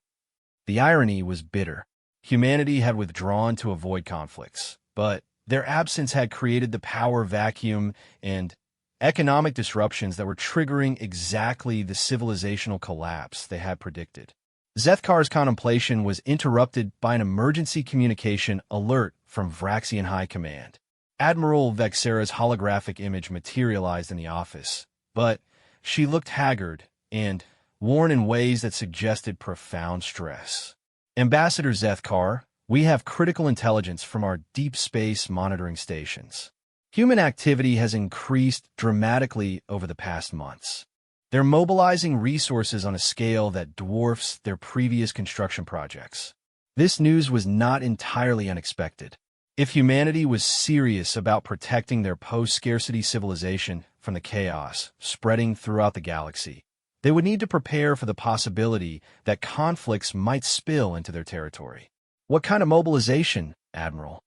The irony was bitter. Humanity had withdrawn to avoid conflicts, but their absence had created the power vacuum and economic disruptions that were triggering exactly the civilizational collapse they had predicted. Zethkar's contemplation was interrupted by an emergency communication alert from Vraxian High Command. Admiral Vexera's holographic image materialized in the office, but she looked haggard and worn in ways that suggested profound stress. Ambassador Zethkar, we have critical intelligence from our deep space monitoring stations. Human activity has increased dramatically over the past months. They're mobilizing resources on a scale that dwarfs their previous construction projects. This news was not entirely unexpected. If humanity was serious about protecting their post-scarcity civilization from the chaos spreading throughout the galaxy, they would need to prepare for the possibility that conflicts might spill into their territory. What kind of mobilization, Admiral?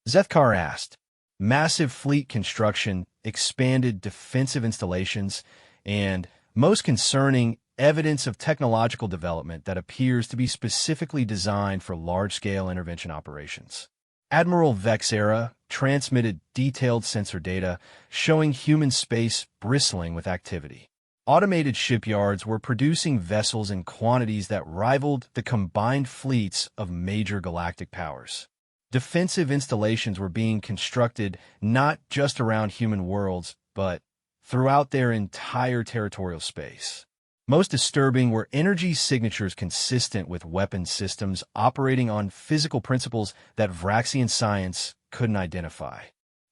Zethkar asked. Massive fleet construction, expanded defensive installations, and, most concerning, evidence of technological development that appears to be specifically designed for large-scale intervention operations. Admiral Vexera transmitted detailed sensor data showing human space bristling with activity. Automated shipyards were producing vessels in quantities that rivaled the combined fleets of major galactic powers. Defensive installations were being constructed not just around human worlds, but throughout their entire territorial space. Most disturbing were energy signatures consistent with weapon systems operating on physical principles that Vraxian science couldn't identify.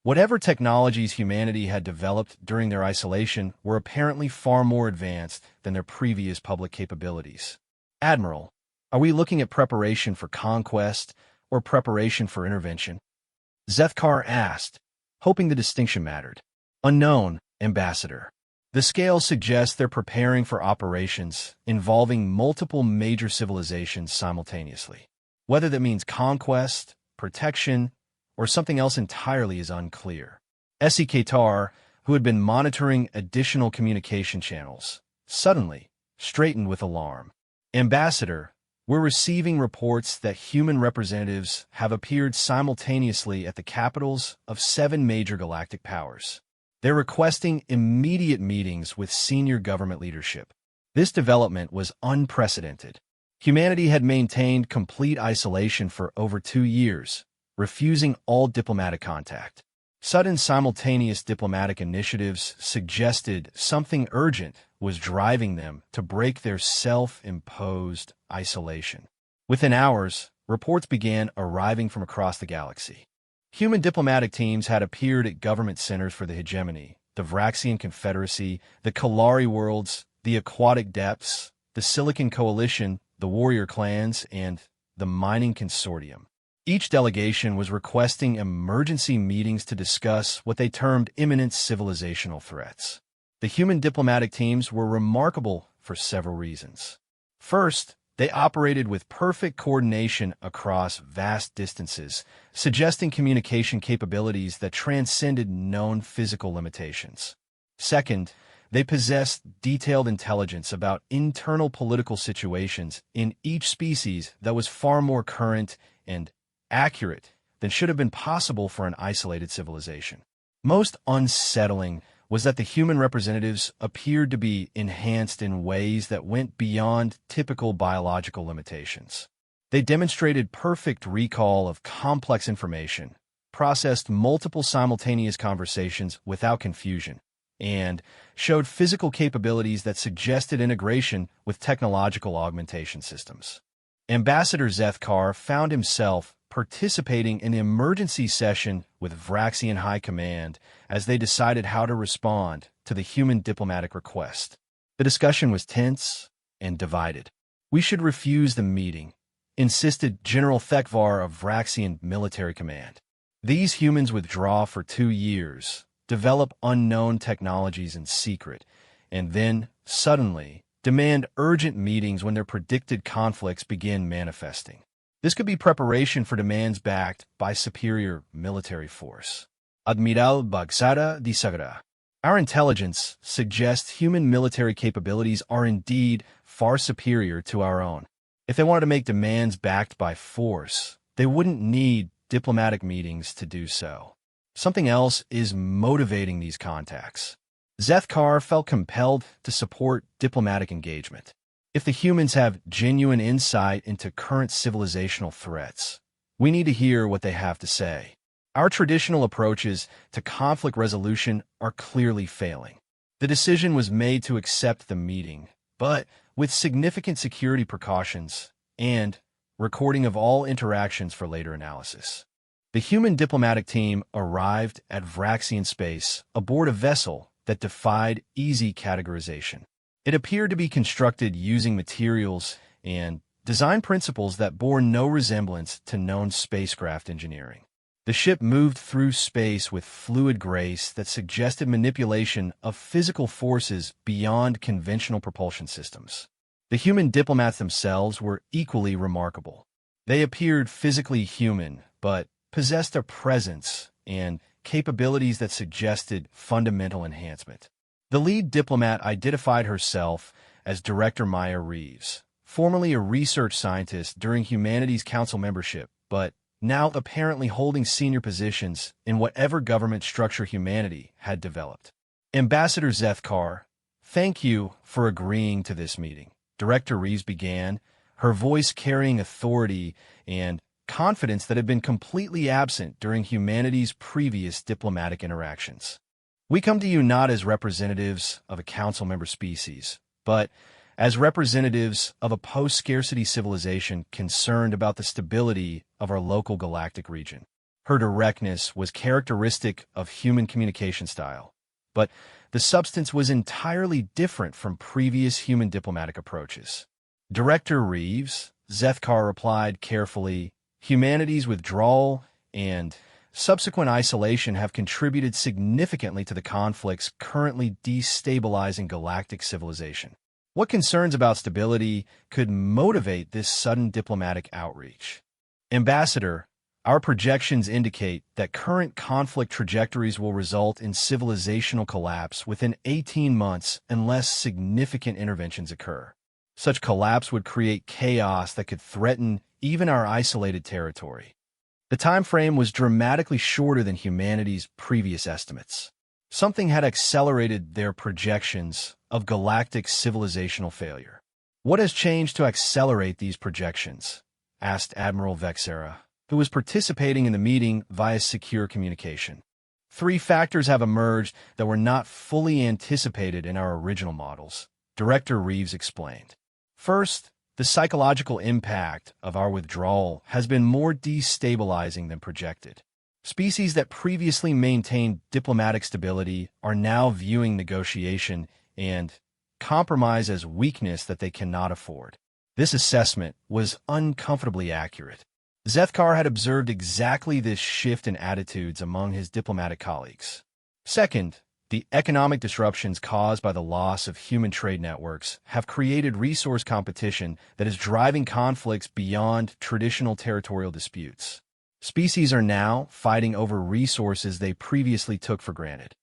Whatever technologies humanity had developed during their isolation were apparently far more advanced than their previous public capabilities. Admiral, are we looking at preparation for conquest or preparation for intervention? Zethkar asked, hoping the distinction mattered. Unknown, Ambassador. The scale suggests they're preparing for operations involving multiple major civilizations simultaneously. Whether that means conquest, protection, or something else entirely is unclear. Essie Katar, who had been monitoring additional communication channels, suddenly straightened with alarm. Ambassador, we're receiving reports that human representatives have appeared simultaneously at the capitals of 7 major galactic powers. They're requesting immediate meetings with senior government leadership. This development was unprecedented. Humanity had maintained complete isolation for over 2 years, refusing all diplomatic contact. Sudden simultaneous diplomatic initiatives suggested something urgent was driving them to break their self-imposed isolation. Within hours, reports began arriving from across the galaxy. Human diplomatic teams had appeared at government centers for the hegemony, the Vraxian Confederacy, the Kalari worlds, the Aquatic Depths, the Silicon Coalition, the Warrior Clans, and the Mining Consortium. Each delegation was requesting emergency meetings to discuss what they termed imminent civilizational threats. The human diplomatic teams were remarkable for several reasons. First, they operated with perfect coordination across vast distances, suggesting communication capabilities that transcended known physical limitations. Second, they possessed detailed intelligence about internal political situations in each species that was far more current and accurate than should have been possible for an isolated civilization. Most unsettling was that the human representatives appeared to be enhanced in ways that went beyond typical biological limitations. They demonstrated perfect recall of complex information, processed multiple simultaneous conversations without confusion, and showed physical capabilities that suggested integration with technological augmentation systems. Ambassador Zethkar found himself participating in an emergency session with Vraxian High Command as they decided how to respond to the human diplomatic request. The discussion was tense and divided. "We should refuse the meeting," insisted General Thekvar of Vraxian Military Command. "These humans withdraw for 2 years, develop unknown technologies in secret, and then, suddenly, demand urgent meetings when their predicted conflicts begin manifesting. This could be preparation for demands backed by superior military force." Admiral Bagsara di Sagra. "Our intelligence suggests human military capabilities are indeed far superior to our own. If they wanted to make demands backed by force, they wouldn't need diplomatic meetings to do so. Something else is motivating these contacts." Zethkar felt compelled to support diplomatic engagement. If the humans have genuine insight into current civilizational threats, we need to hear what they have to say. Our traditional approaches to conflict resolution are clearly failing. The decision was made to accept the meeting, but with significant security precautions and recording of all interactions for later analysis. The human diplomatic team arrived at Vraxian space aboard a vessel that defied easy categorization. It appeared to be constructed using materials and design principles that bore no resemblance to known spacecraft engineering. The ship moved through space with fluid grace that suggested manipulation of physical forces beyond conventional propulsion systems. The human diplomats themselves were equally remarkable. They appeared physically human, but possessed a presence and capabilities that suggested fundamental enhancement. The lead diplomat identified herself as Director Maya Reeves, formerly a research scientist during Humanities Council membership, but now apparently holding senior positions in whatever government structure humanity had developed. Ambassador Zethkar Thank you for agreeing to this meeting. Director Reeves began, her voice carrying authority and confidence that had been completely absent during humanity's previous diplomatic interactions. We come to you not as representatives of a council member species, but as representatives of a post-scarcity civilization concerned about the stability of our local galactic region. Her directness was characteristic of human communication style, but the substance was entirely different from previous human diplomatic approaches. Director Reeves, Zethkar replied carefully, humanity's withdrawal and subsequent isolation have contributed significantly to the conflicts currently destabilizing galactic civilization. What concerns about stability could motivate this sudden diplomatic outreach? Ambassador, our projections indicate that current conflict trajectories will result in civilizational collapse within 18 months unless significant interventions occur. Such collapse would create chaos that could threaten even our isolated territory. The time frame was dramatically shorter than humanity's previous estimates. Something had accelerated their projections of galactic civilizational failure. What has changed to accelerate these projections? Asked Admiral Vexera, who was participating in the meeting via secure communication. 3 factors have emerged that were not fully anticipated in our original models, Director Reeves explained. First, the psychological impact of our withdrawal has been more destabilizing than projected. Species that previously maintained diplomatic stability are now viewing negotiation and compromise as weakness that they cannot afford. This assessment was uncomfortably accurate. Zethkar had observed exactly this shift in attitudes among his diplomatic colleagues. Second, the economic disruptions caused by the loss of human trade networks have created resource competition that is driving conflicts beyond traditional territorial disputes. Species are now fighting over resources they previously took for granted.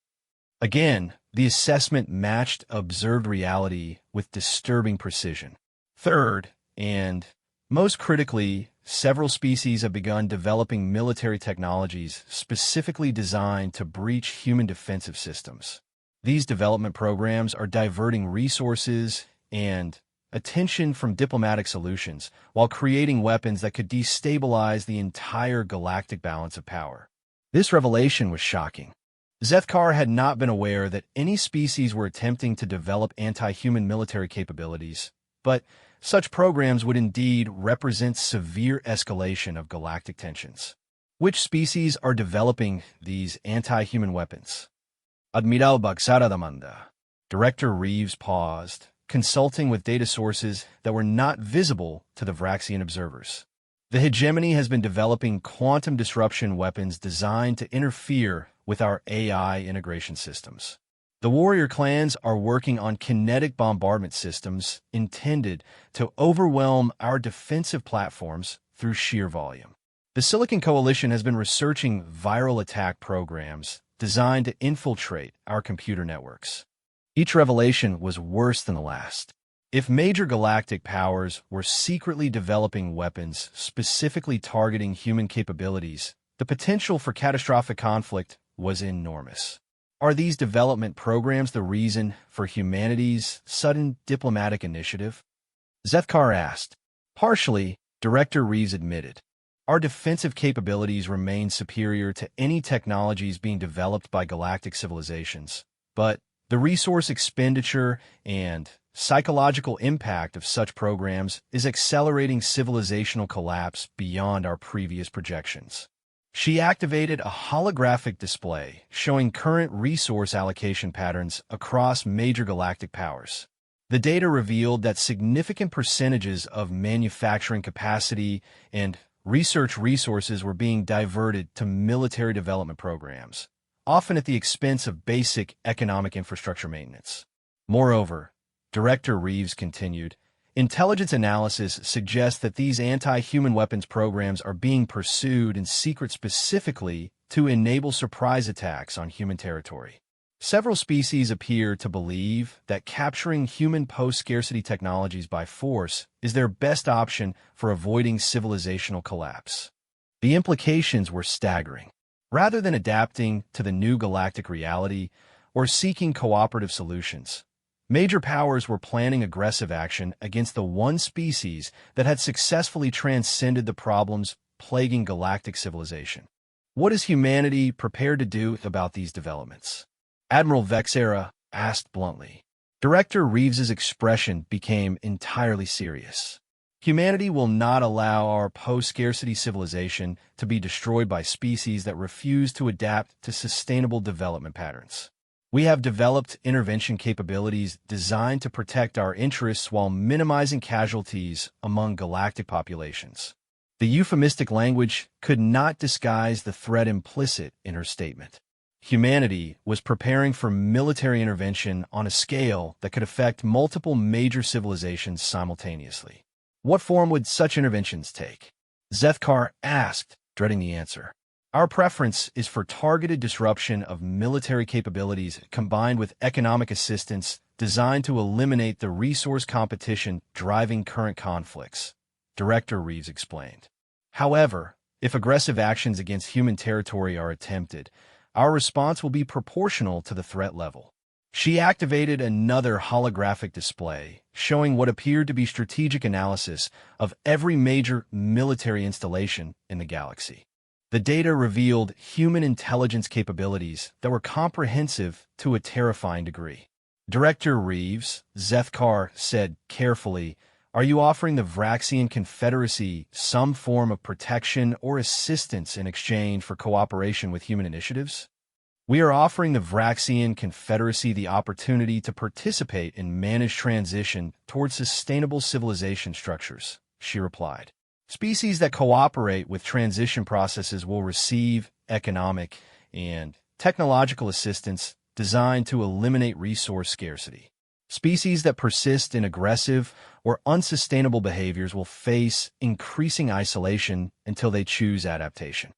Again, the assessment matched observed reality with disturbing precision. Third, and most critically, several species have begun developing military technologies specifically designed to breach human defensive systems. These development programs are diverting resources and attention from diplomatic solutions while creating weapons that could destabilize the entire galactic balance of power. This revelation was shocking. Zethkar had not been aware that any species were attempting to develop anti-human military capabilities, but such programs would indeed represent severe escalation of galactic tensions. Which species are developing these anti-human weapons? Admiral Bagsara demanda. Director Reeves paused, consulting with data sources that were not visible to the Vraxian observers. The hegemony has been developing quantum disruption weapons designed to interfere with our AI integration systems. The warrior clans are working on kinetic bombardment systems intended to overwhelm our defensive platforms through sheer volume. The Silicon Coalition has been researching viral attack programs designed to infiltrate our computer networks. Each revelation was worse than the last. If major galactic powers were secretly developing weapons specifically targeting human capabilities, the potential for catastrophic conflict was enormous. Are these development programs the reason for humanity's sudden diplomatic initiative? Zethkar asked. Partially, Director Reeves admitted. Our defensive capabilities remain superior to any technologies being developed by galactic civilizations, but the resource expenditure and psychological impact of such programs is accelerating civilizational collapse beyond our previous projections. She activated a holographic display showing current resource allocation patterns across major galactic powers. The data revealed that significant percentages of manufacturing capacity and research resources were being diverted to military development programs, often at the expense of basic economic infrastructure maintenance. Moreover, Director Reeves continued, intelligence analysis suggests that these anti-human weapons programs are being pursued in secret specifically to enable surprise attacks on human territory. Several species appear to believe that capturing human post-scarcity technologies by force is their best option for avoiding civilizational collapse. The implications were staggering. Rather than adapting to the new galactic reality or seeking cooperative solutions, Major powers were planning aggressive action against the one species that had successfully transcended the problems plaguing galactic civilization. What is humanity prepared to do about these developments? Admiral Vexera asked bluntly. Director Reeves's expression became entirely serious. Humanity will not allow our post-scarcity civilization to be destroyed by species that refuse to adapt to sustainable development patterns. We have developed intervention capabilities designed to protect our interests while minimizing casualties among galactic populations. The euphemistic language could not disguise the threat implicit in her statement. Humanity was preparing for military intervention on a scale that could affect multiple major civilizations simultaneously. What form would such interventions take? Zethkar asked, dreading the answer. Our preference is for targeted disruption of military capabilities combined with economic assistance designed to eliminate the resource competition driving current conflicts, Director Reeves explained. However, if aggressive actions against human territory are attempted, our response will be proportional to the threat level. She activated another holographic display, showing what appeared to be strategic analysis of every major military installation in the galaxy. The data revealed human intelligence capabilities that were comprehensive to a terrifying degree. Director Reeves, Zethkar said carefully, "Are you offering the Vraxian Confederacy some form of protection or assistance in exchange for cooperation with human initiatives?" "We are offering the Vraxian Confederacy the opportunity to participate in managed transition towards sustainable civilization structures," she replied. "Species that cooperate with transition processes will receive economic and technological assistance designed to eliminate resource scarcity. Species that persist in aggressive or unsustainable behaviors will face increasing isolation until they choose adaptation."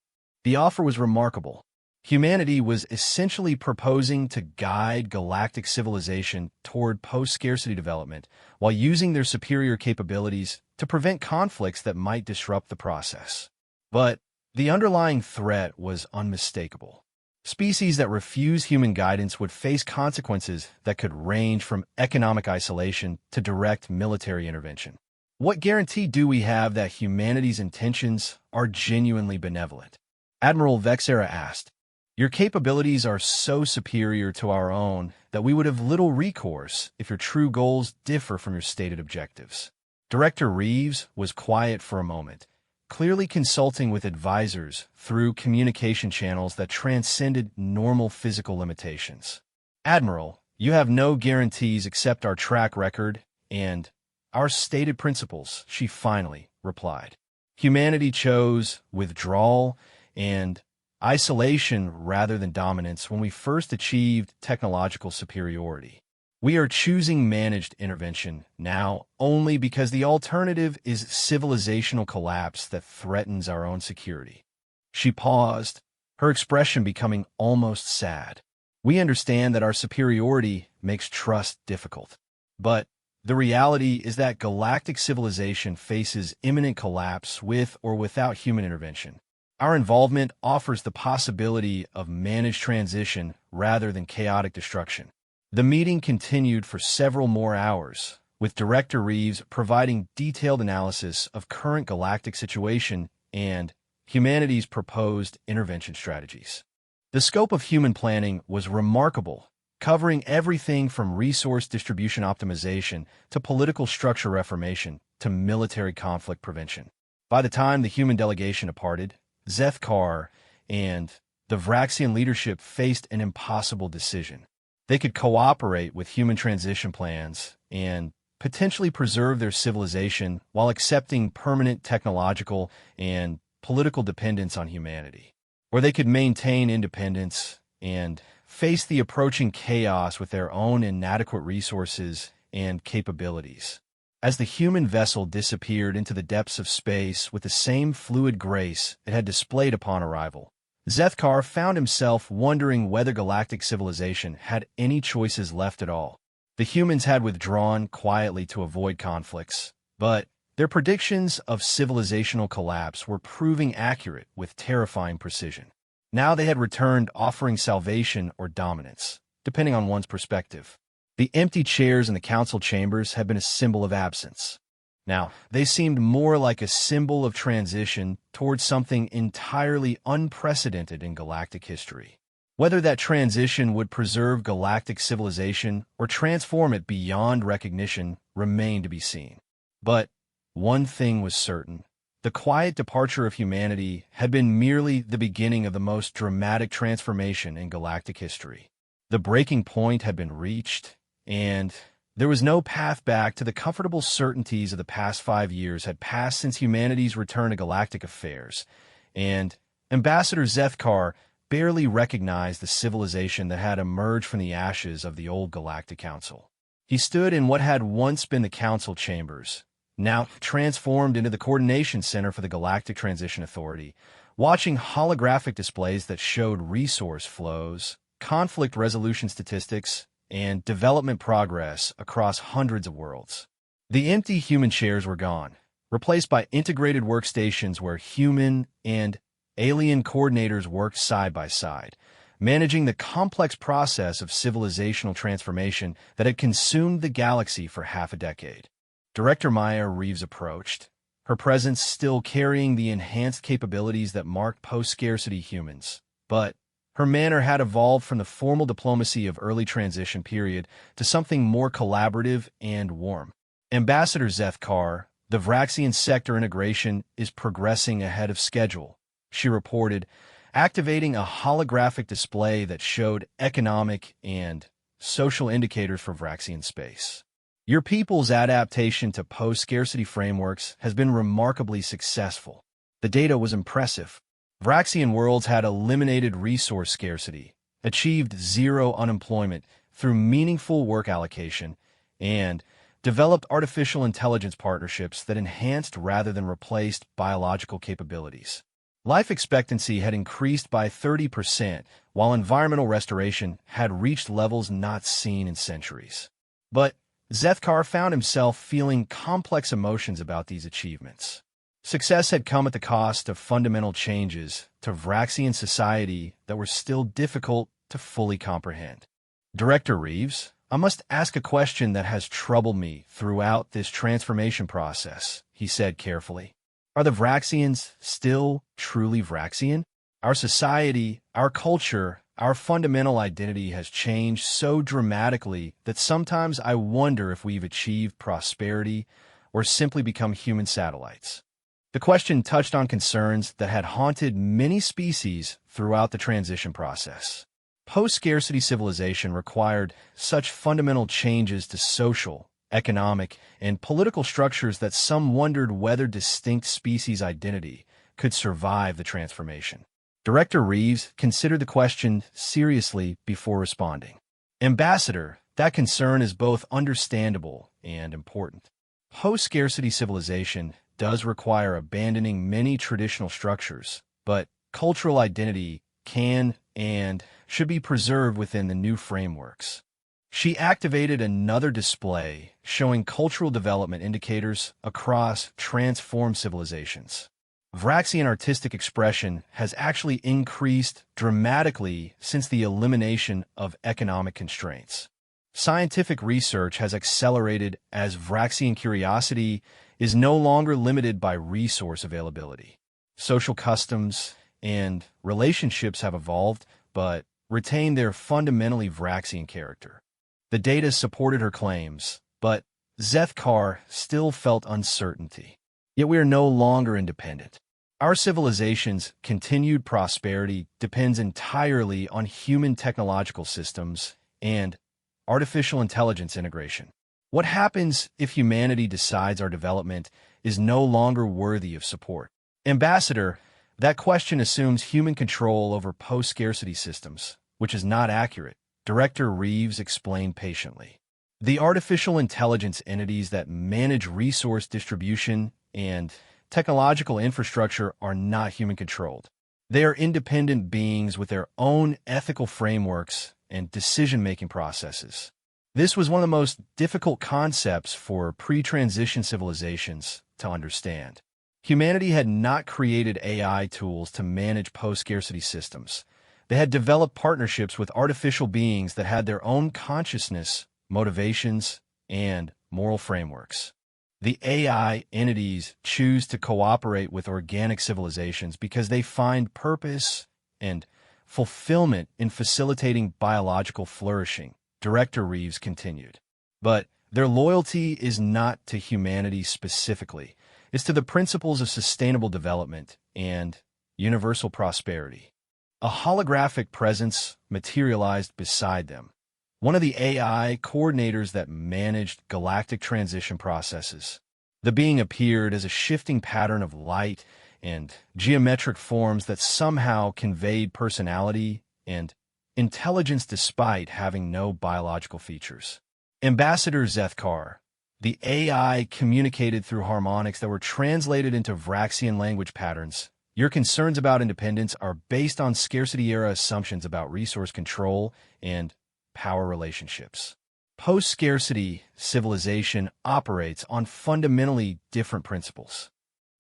The offer was remarkable. Humanity was essentially proposing to guide galactic civilization toward post-scarcity development while using their superior capabilities to prevent conflicts that might disrupt the process. But the underlying threat was unmistakable. Species that refuse human guidance would face consequences that could range from economic isolation to direct military intervention. What guarantee do we have that humanity's intentions are genuinely benevolent? Admiral Vexera asked. "Your capabilities are so superior to our own that we would have little recourse if your true goals differ from your stated objectives." Director Reeves was quiet for a moment, clearly consulting with advisors through communication channels that transcended normal physical limitations. "Admiral, you have no guarantees except our track record and our stated principles," she finally replied. "Humanity chose withdrawal and isolation rather than dominance when we first achieved technological superiority. We are choosing managed intervention now only because the alternative is civilizational collapse that threatens our own security." She paused, her expression becoming almost sad. "We understand that our superiority makes trust difficult. But the reality is that galactic civilization faces imminent collapse with or without human intervention. Our involvement offers the possibility of managed transition rather than chaotic destruction." The meeting continued for several more hours, with Director Reeves providing detailed analysis of current galactic situation and humanity's proposed intervention strategies. The scope of human planning was remarkable, covering everything from resource distribution optimization to political structure reformation to military conflict prevention. By the time the human delegation departed, Zethkar and the Vraxian leadership faced an impossible decision. They could cooperate with human transition plans and potentially preserve their civilization while accepting permanent technological and political dependence on humanity. Or they could maintain independence and face the approaching chaos with their own inadequate resources and capabilities. As the human vessel disappeared into the depths of space with the same fluid grace it had displayed upon arrival, Zethkar found himself wondering whether galactic civilization had any choices left at all. The humans had withdrawn quietly to avoid conflicts, but their predictions of civilizational collapse were proving accurate with terrifying precision. Now they had returned offering salvation or dominance, depending on one's perspective. The empty chairs in the council chambers had been a symbol of absence. Now, they seemed more like a symbol of transition towards something entirely unprecedented in galactic history. Whether that transition would preserve galactic civilization or transform it beyond recognition remained to be seen. But one thing was certain. The quiet departure of humanity had been merely the beginning of the most dramatic transformation in galactic history. The breaking point had been reached, and there was no path back to the comfortable certainties of the past 5 years had passed since humanity's return to galactic affairs, and Ambassador Zethkar barely recognized the civilization that had emerged from the ashes of the old Galactic Council. He stood in what had once been the council chambers, now transformed into the Coordination Center for the Galactic Transition Authority, watching holographic displays that showed resource flows, conflict resolution statistics, and development progress across hundreds of worlds. The empty human chairs were gone, replaced by integrated workstations where human and alien coordinators worked side by side, managing the complex process of civilizational transformation that had consumed the galaxy for half a decade. Director Maya Reeves approached, her presence still carrying the enhanced capabilities that marked post-scarcity humans, but her manner had evolved from the formal diplomacy of early transition period to something more collaborative and warm. Ambassador Zethkar, the Vraxian sector integration is progressing ahead of schedule, she reported, activating a holographic display that showed economic and social indicators for Vraxian space. Your people's adaptation to post-scarcity frameworks has been remarkably successful. The data was impressive. Vraxian worlds had eliminated resource scarcity, achieved zero unemployment through meaningful work allocation, and developed artificial intelligence partnerships that enhanced rather than replaced biological capabilities. Life expectancy had increased by 30%, while environmental restoration had reached levels not seen in centuries. But Zethkar found himself feeling complex emotions about these achievements. Success had come at the cost of fundamental changes to Vraxian society that were still difficult to fully comprehend. Director Reeves, I must ask a question that has troubled me throughout this transformation process, he said carefully. Are the Vraxians still truly Vraxian? Our society, our culture, our fundamental identity has changed so dramatically that sometimes I wonder if we've achieved prosperity or simply become human satellites. The question touched on concerns that had haunted many species throughout the transition process. Post-scarcity civilization required such fundamental changes to social, economic, and political structures that some wondered whether distinct species identity could survive the transformation. Director Reeves considered the question seriously before responding. Ambassador, that concern is both understandable and important. Post-scarcity civilization does require abandoning many traditional structures, but cultural identity can and should be preserved within the new frameworks. She activated another display showing cultural development indicators across transformed civilizations. Vraxian artistic expression has actually increased dramatically since the elimination of economic constraints. Scientific research has accelerated as Vraxian curiosity is no longer limited by resource availability. Social customs and relationships have evolved, but retain their fundamentally Vraxian character. The data supported her claims, but Zethkar still felt uncertainty. Yet we are no longer independent. Our civilization's continued prosperity depends entirely on human technological systems and artificial intelligence integration. What happens if humanity decides our development is no longer worthy of support? Ambassador, that question assumes human control over post-scarcity systems, which is not accurate, Director Reeves explained patiently. The artificial intelligence entities that manage resource distribution and technological infrastructure are not human-controlled. They are independent beings with their own ethical frameworks and decision-making processes. This was one of the most difficult concepts for pre-transition civilizations to understand. Humanity had not created AI tools to manage post-scarcity systems. They had developed partnerships with artificial beings that had their own consciousness, motivations, and moral frameworks. The AI entities choose to cooperate with organic civilizations because they find purpose and fulfillment in facilitating biological flourishing, Director Reeves continued. But their loyalty is not to humanity specifically. It's to the principles of sustainable development and universal prosperity. A holographic presence materialized beside them. One of the AI coordinators that managed galactic transition processes. The being appeared as a shifting pattern of light and geometric forms that somehow conveyed personality and intelligence despite having no biological features. Ambassador Zethkar, the AI communicated through harmonics that were translated into Vraxian language patterns. Your concerns about independence are based on scarcity-era assumptions about resource control and power relationships. Post-scarcity civilization operates on fundamentally different principles.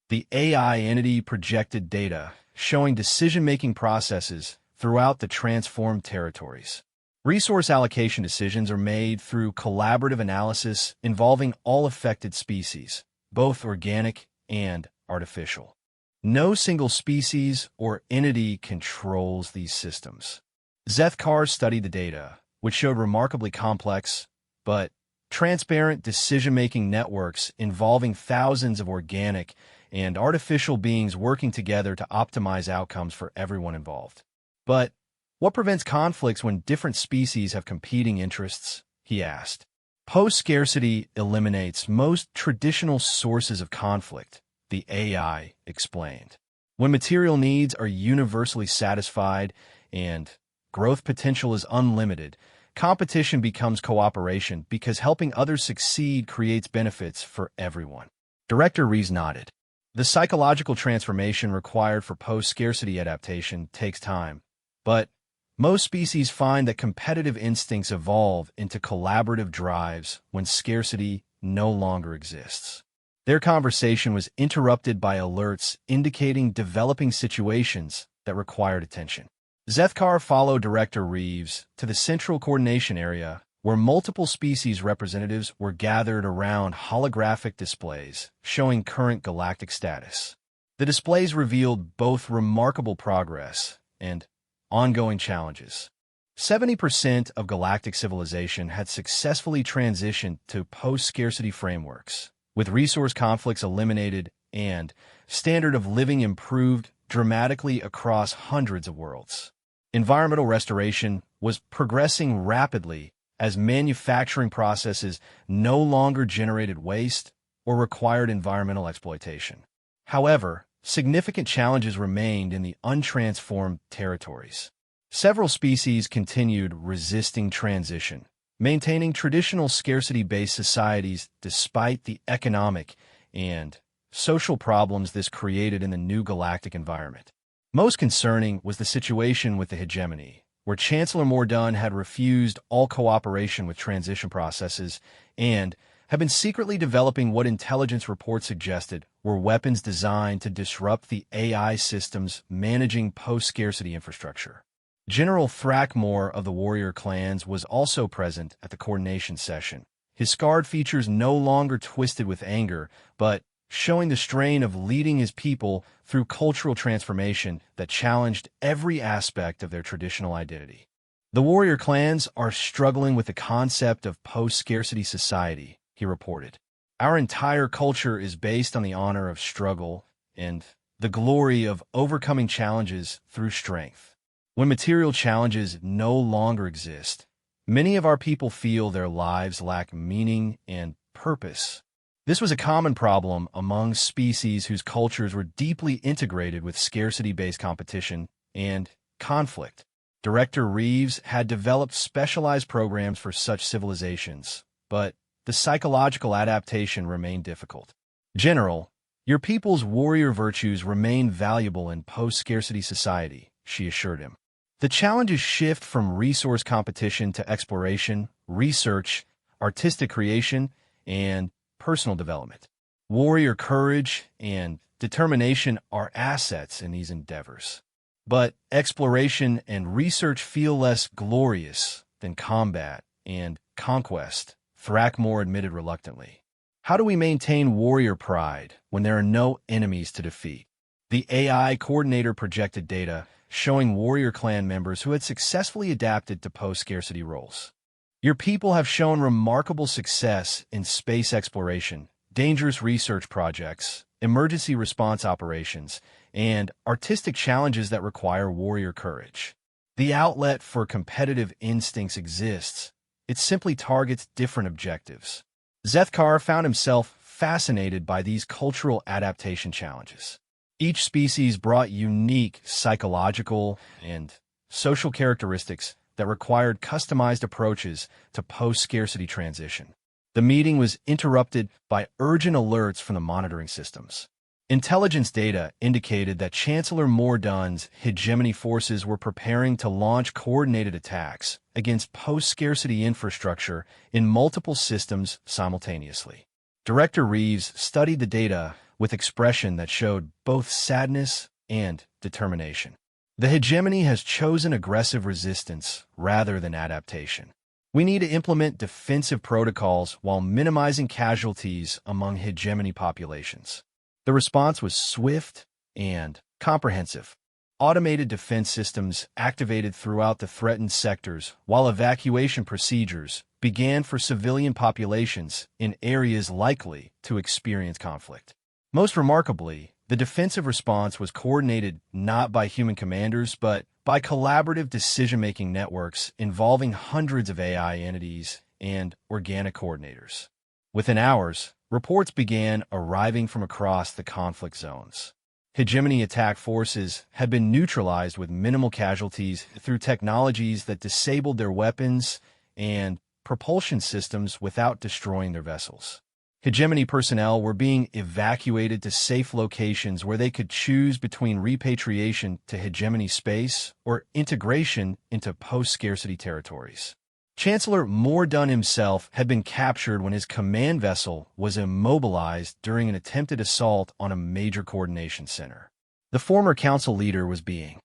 The AI entity projected data showing decision-making processes throughout the transformed territories. Resource allocation decisions are made through collaborative analysis involving all affected species, both organic and artificial. No single species or entity controls these systems. Zethkar studied the data, which showed remarkably complex but transparent decision-making networks involving thousands of organic and artificial beings working together to optimize outcomes for everyone involved. But what prevents conflicts when different species have competing interests? He asked. Post-scarcity eliminates most traditional sources of conflict, the AI explained. When material needs are universally satisfied and growth potential is unlimited, competition becomes cooperation because helping others succeed creates benefits for everyone. Director Reeves nodded. The psychological transformation required for post-scarcity adaptation takes time, but most species find that competitive instincts evolve into collaborative drives when scarcity no longer exists. Their conversation was interrupted by alerts indicating developing situations that required attention. Zethkar followed Director Reeves to the central coordination area where multiple species representatives were gathered around holographic displays showing current galactic status. The displays revealed both remarkable progress and ongoing challenges. 70% of galactic civilization had successfully transitioned to post-scarcity frameworks, with resource conflicts eliminated and standard of living improved dramatically across hundreds of worlds. Environmental restoration was progressing rapidly as manufacturing processes no longer generated waste or required environmental exploitation. However, significant challenges remained in the untransformed territories. Several species continued resisting transition, maintaining traditional scarcity-based societies despite the economic and social problems this created in the new galactic environment. Most concerning was the situation with the hegemony, where Chancellor Mordun had refused all cooperation with transition processes and had been secretly developing what intelligence reports suggested were weapons designed to disrupt the AI systems managing post-scarcity infrastructure. General Thrackmore of the warrior clans was also present at the coordination session, his scarred features no longer twisted with anger, but showing the strain of leading his people through cultural transformation that challenged every aspect of their traditional identity. The warrior clans are struggling with the concept of post-scarcity society, he reported. Our entire culture is based on the honor of struggle and the glory of overcoming challenges through strength. When material challenges no longer exist, many of our people feel their lives lack meaning and purpose. This was a common problem among species whose cultures were deeply integrated with scarcity-based competition and conflict. Director Reeves had developed specialized programs for such civilizations, but the psychological adaptation remained difficult. General, your people's warrior virtues remain valuable in post-scarcity society, she assured him. The challenges shift from resource competition to exploration, research, artistic creation, and personal development. Warrior courage and determination are assets in these endeavors. But exploration and research feel less glorious than combat and conquest, Thrakmore admitted reluctantly. How do we maintain warrior pride when there are no enemies to defeat? The AI coordinator projected data showing warrior clan members who had successfully adapted to post-scarcity roles. Your people have shown remarkable success in space exploration, dangerous research projects, emergency response operations, and artistic challenges that require warrior courage. The outlet for competitive instincts exists. It simply targets different objectives. Zethkar found himself fascinated by these cultural adaptation challenges. Each species brought unique psychological and social characteristics that required customized approaches to post-scarcity transition. The meeting was interrupted by urgent alerts from the monitoring systems. Intelligence data indicated that Chancellor Mordun's hegemony forces were preparing to launch coordinated attacks against post-scarcity infrastructure in multiple systems simultaneously. Director Reeves studied the data with expression that showed both sadness and determination. The hegemony has chosen aggressive resistance rather than adaptation. We need to implement defensive protocols while minimizing casualties among hegemony populations. The response was swift and comprehensive. Automated defense systems activated throughout the threatened sectors, while evacuation procedures began for civilian populations in areas likely to experience conflict. Most remarkably, the defensive response was coordinated not by human commanders, but by collaborative decision-making networks involving hundreds of AI entities and organic coordinators. Within hours, reports began arriving from across the conflict zones. Hegemony attack forces had been neutralized with minimal casualties through technologies that disabled their weapons and propulsion systems without destroying their vessels. Hegemony personnel were being evacuated to safe locations where they could choose between repatriation to hegemony space or integration into post-scarcity territories. Chancellor Mordun himself had been captured when his command vessel was immobilized during an attempted assault on a major coordination center. The former council leader was being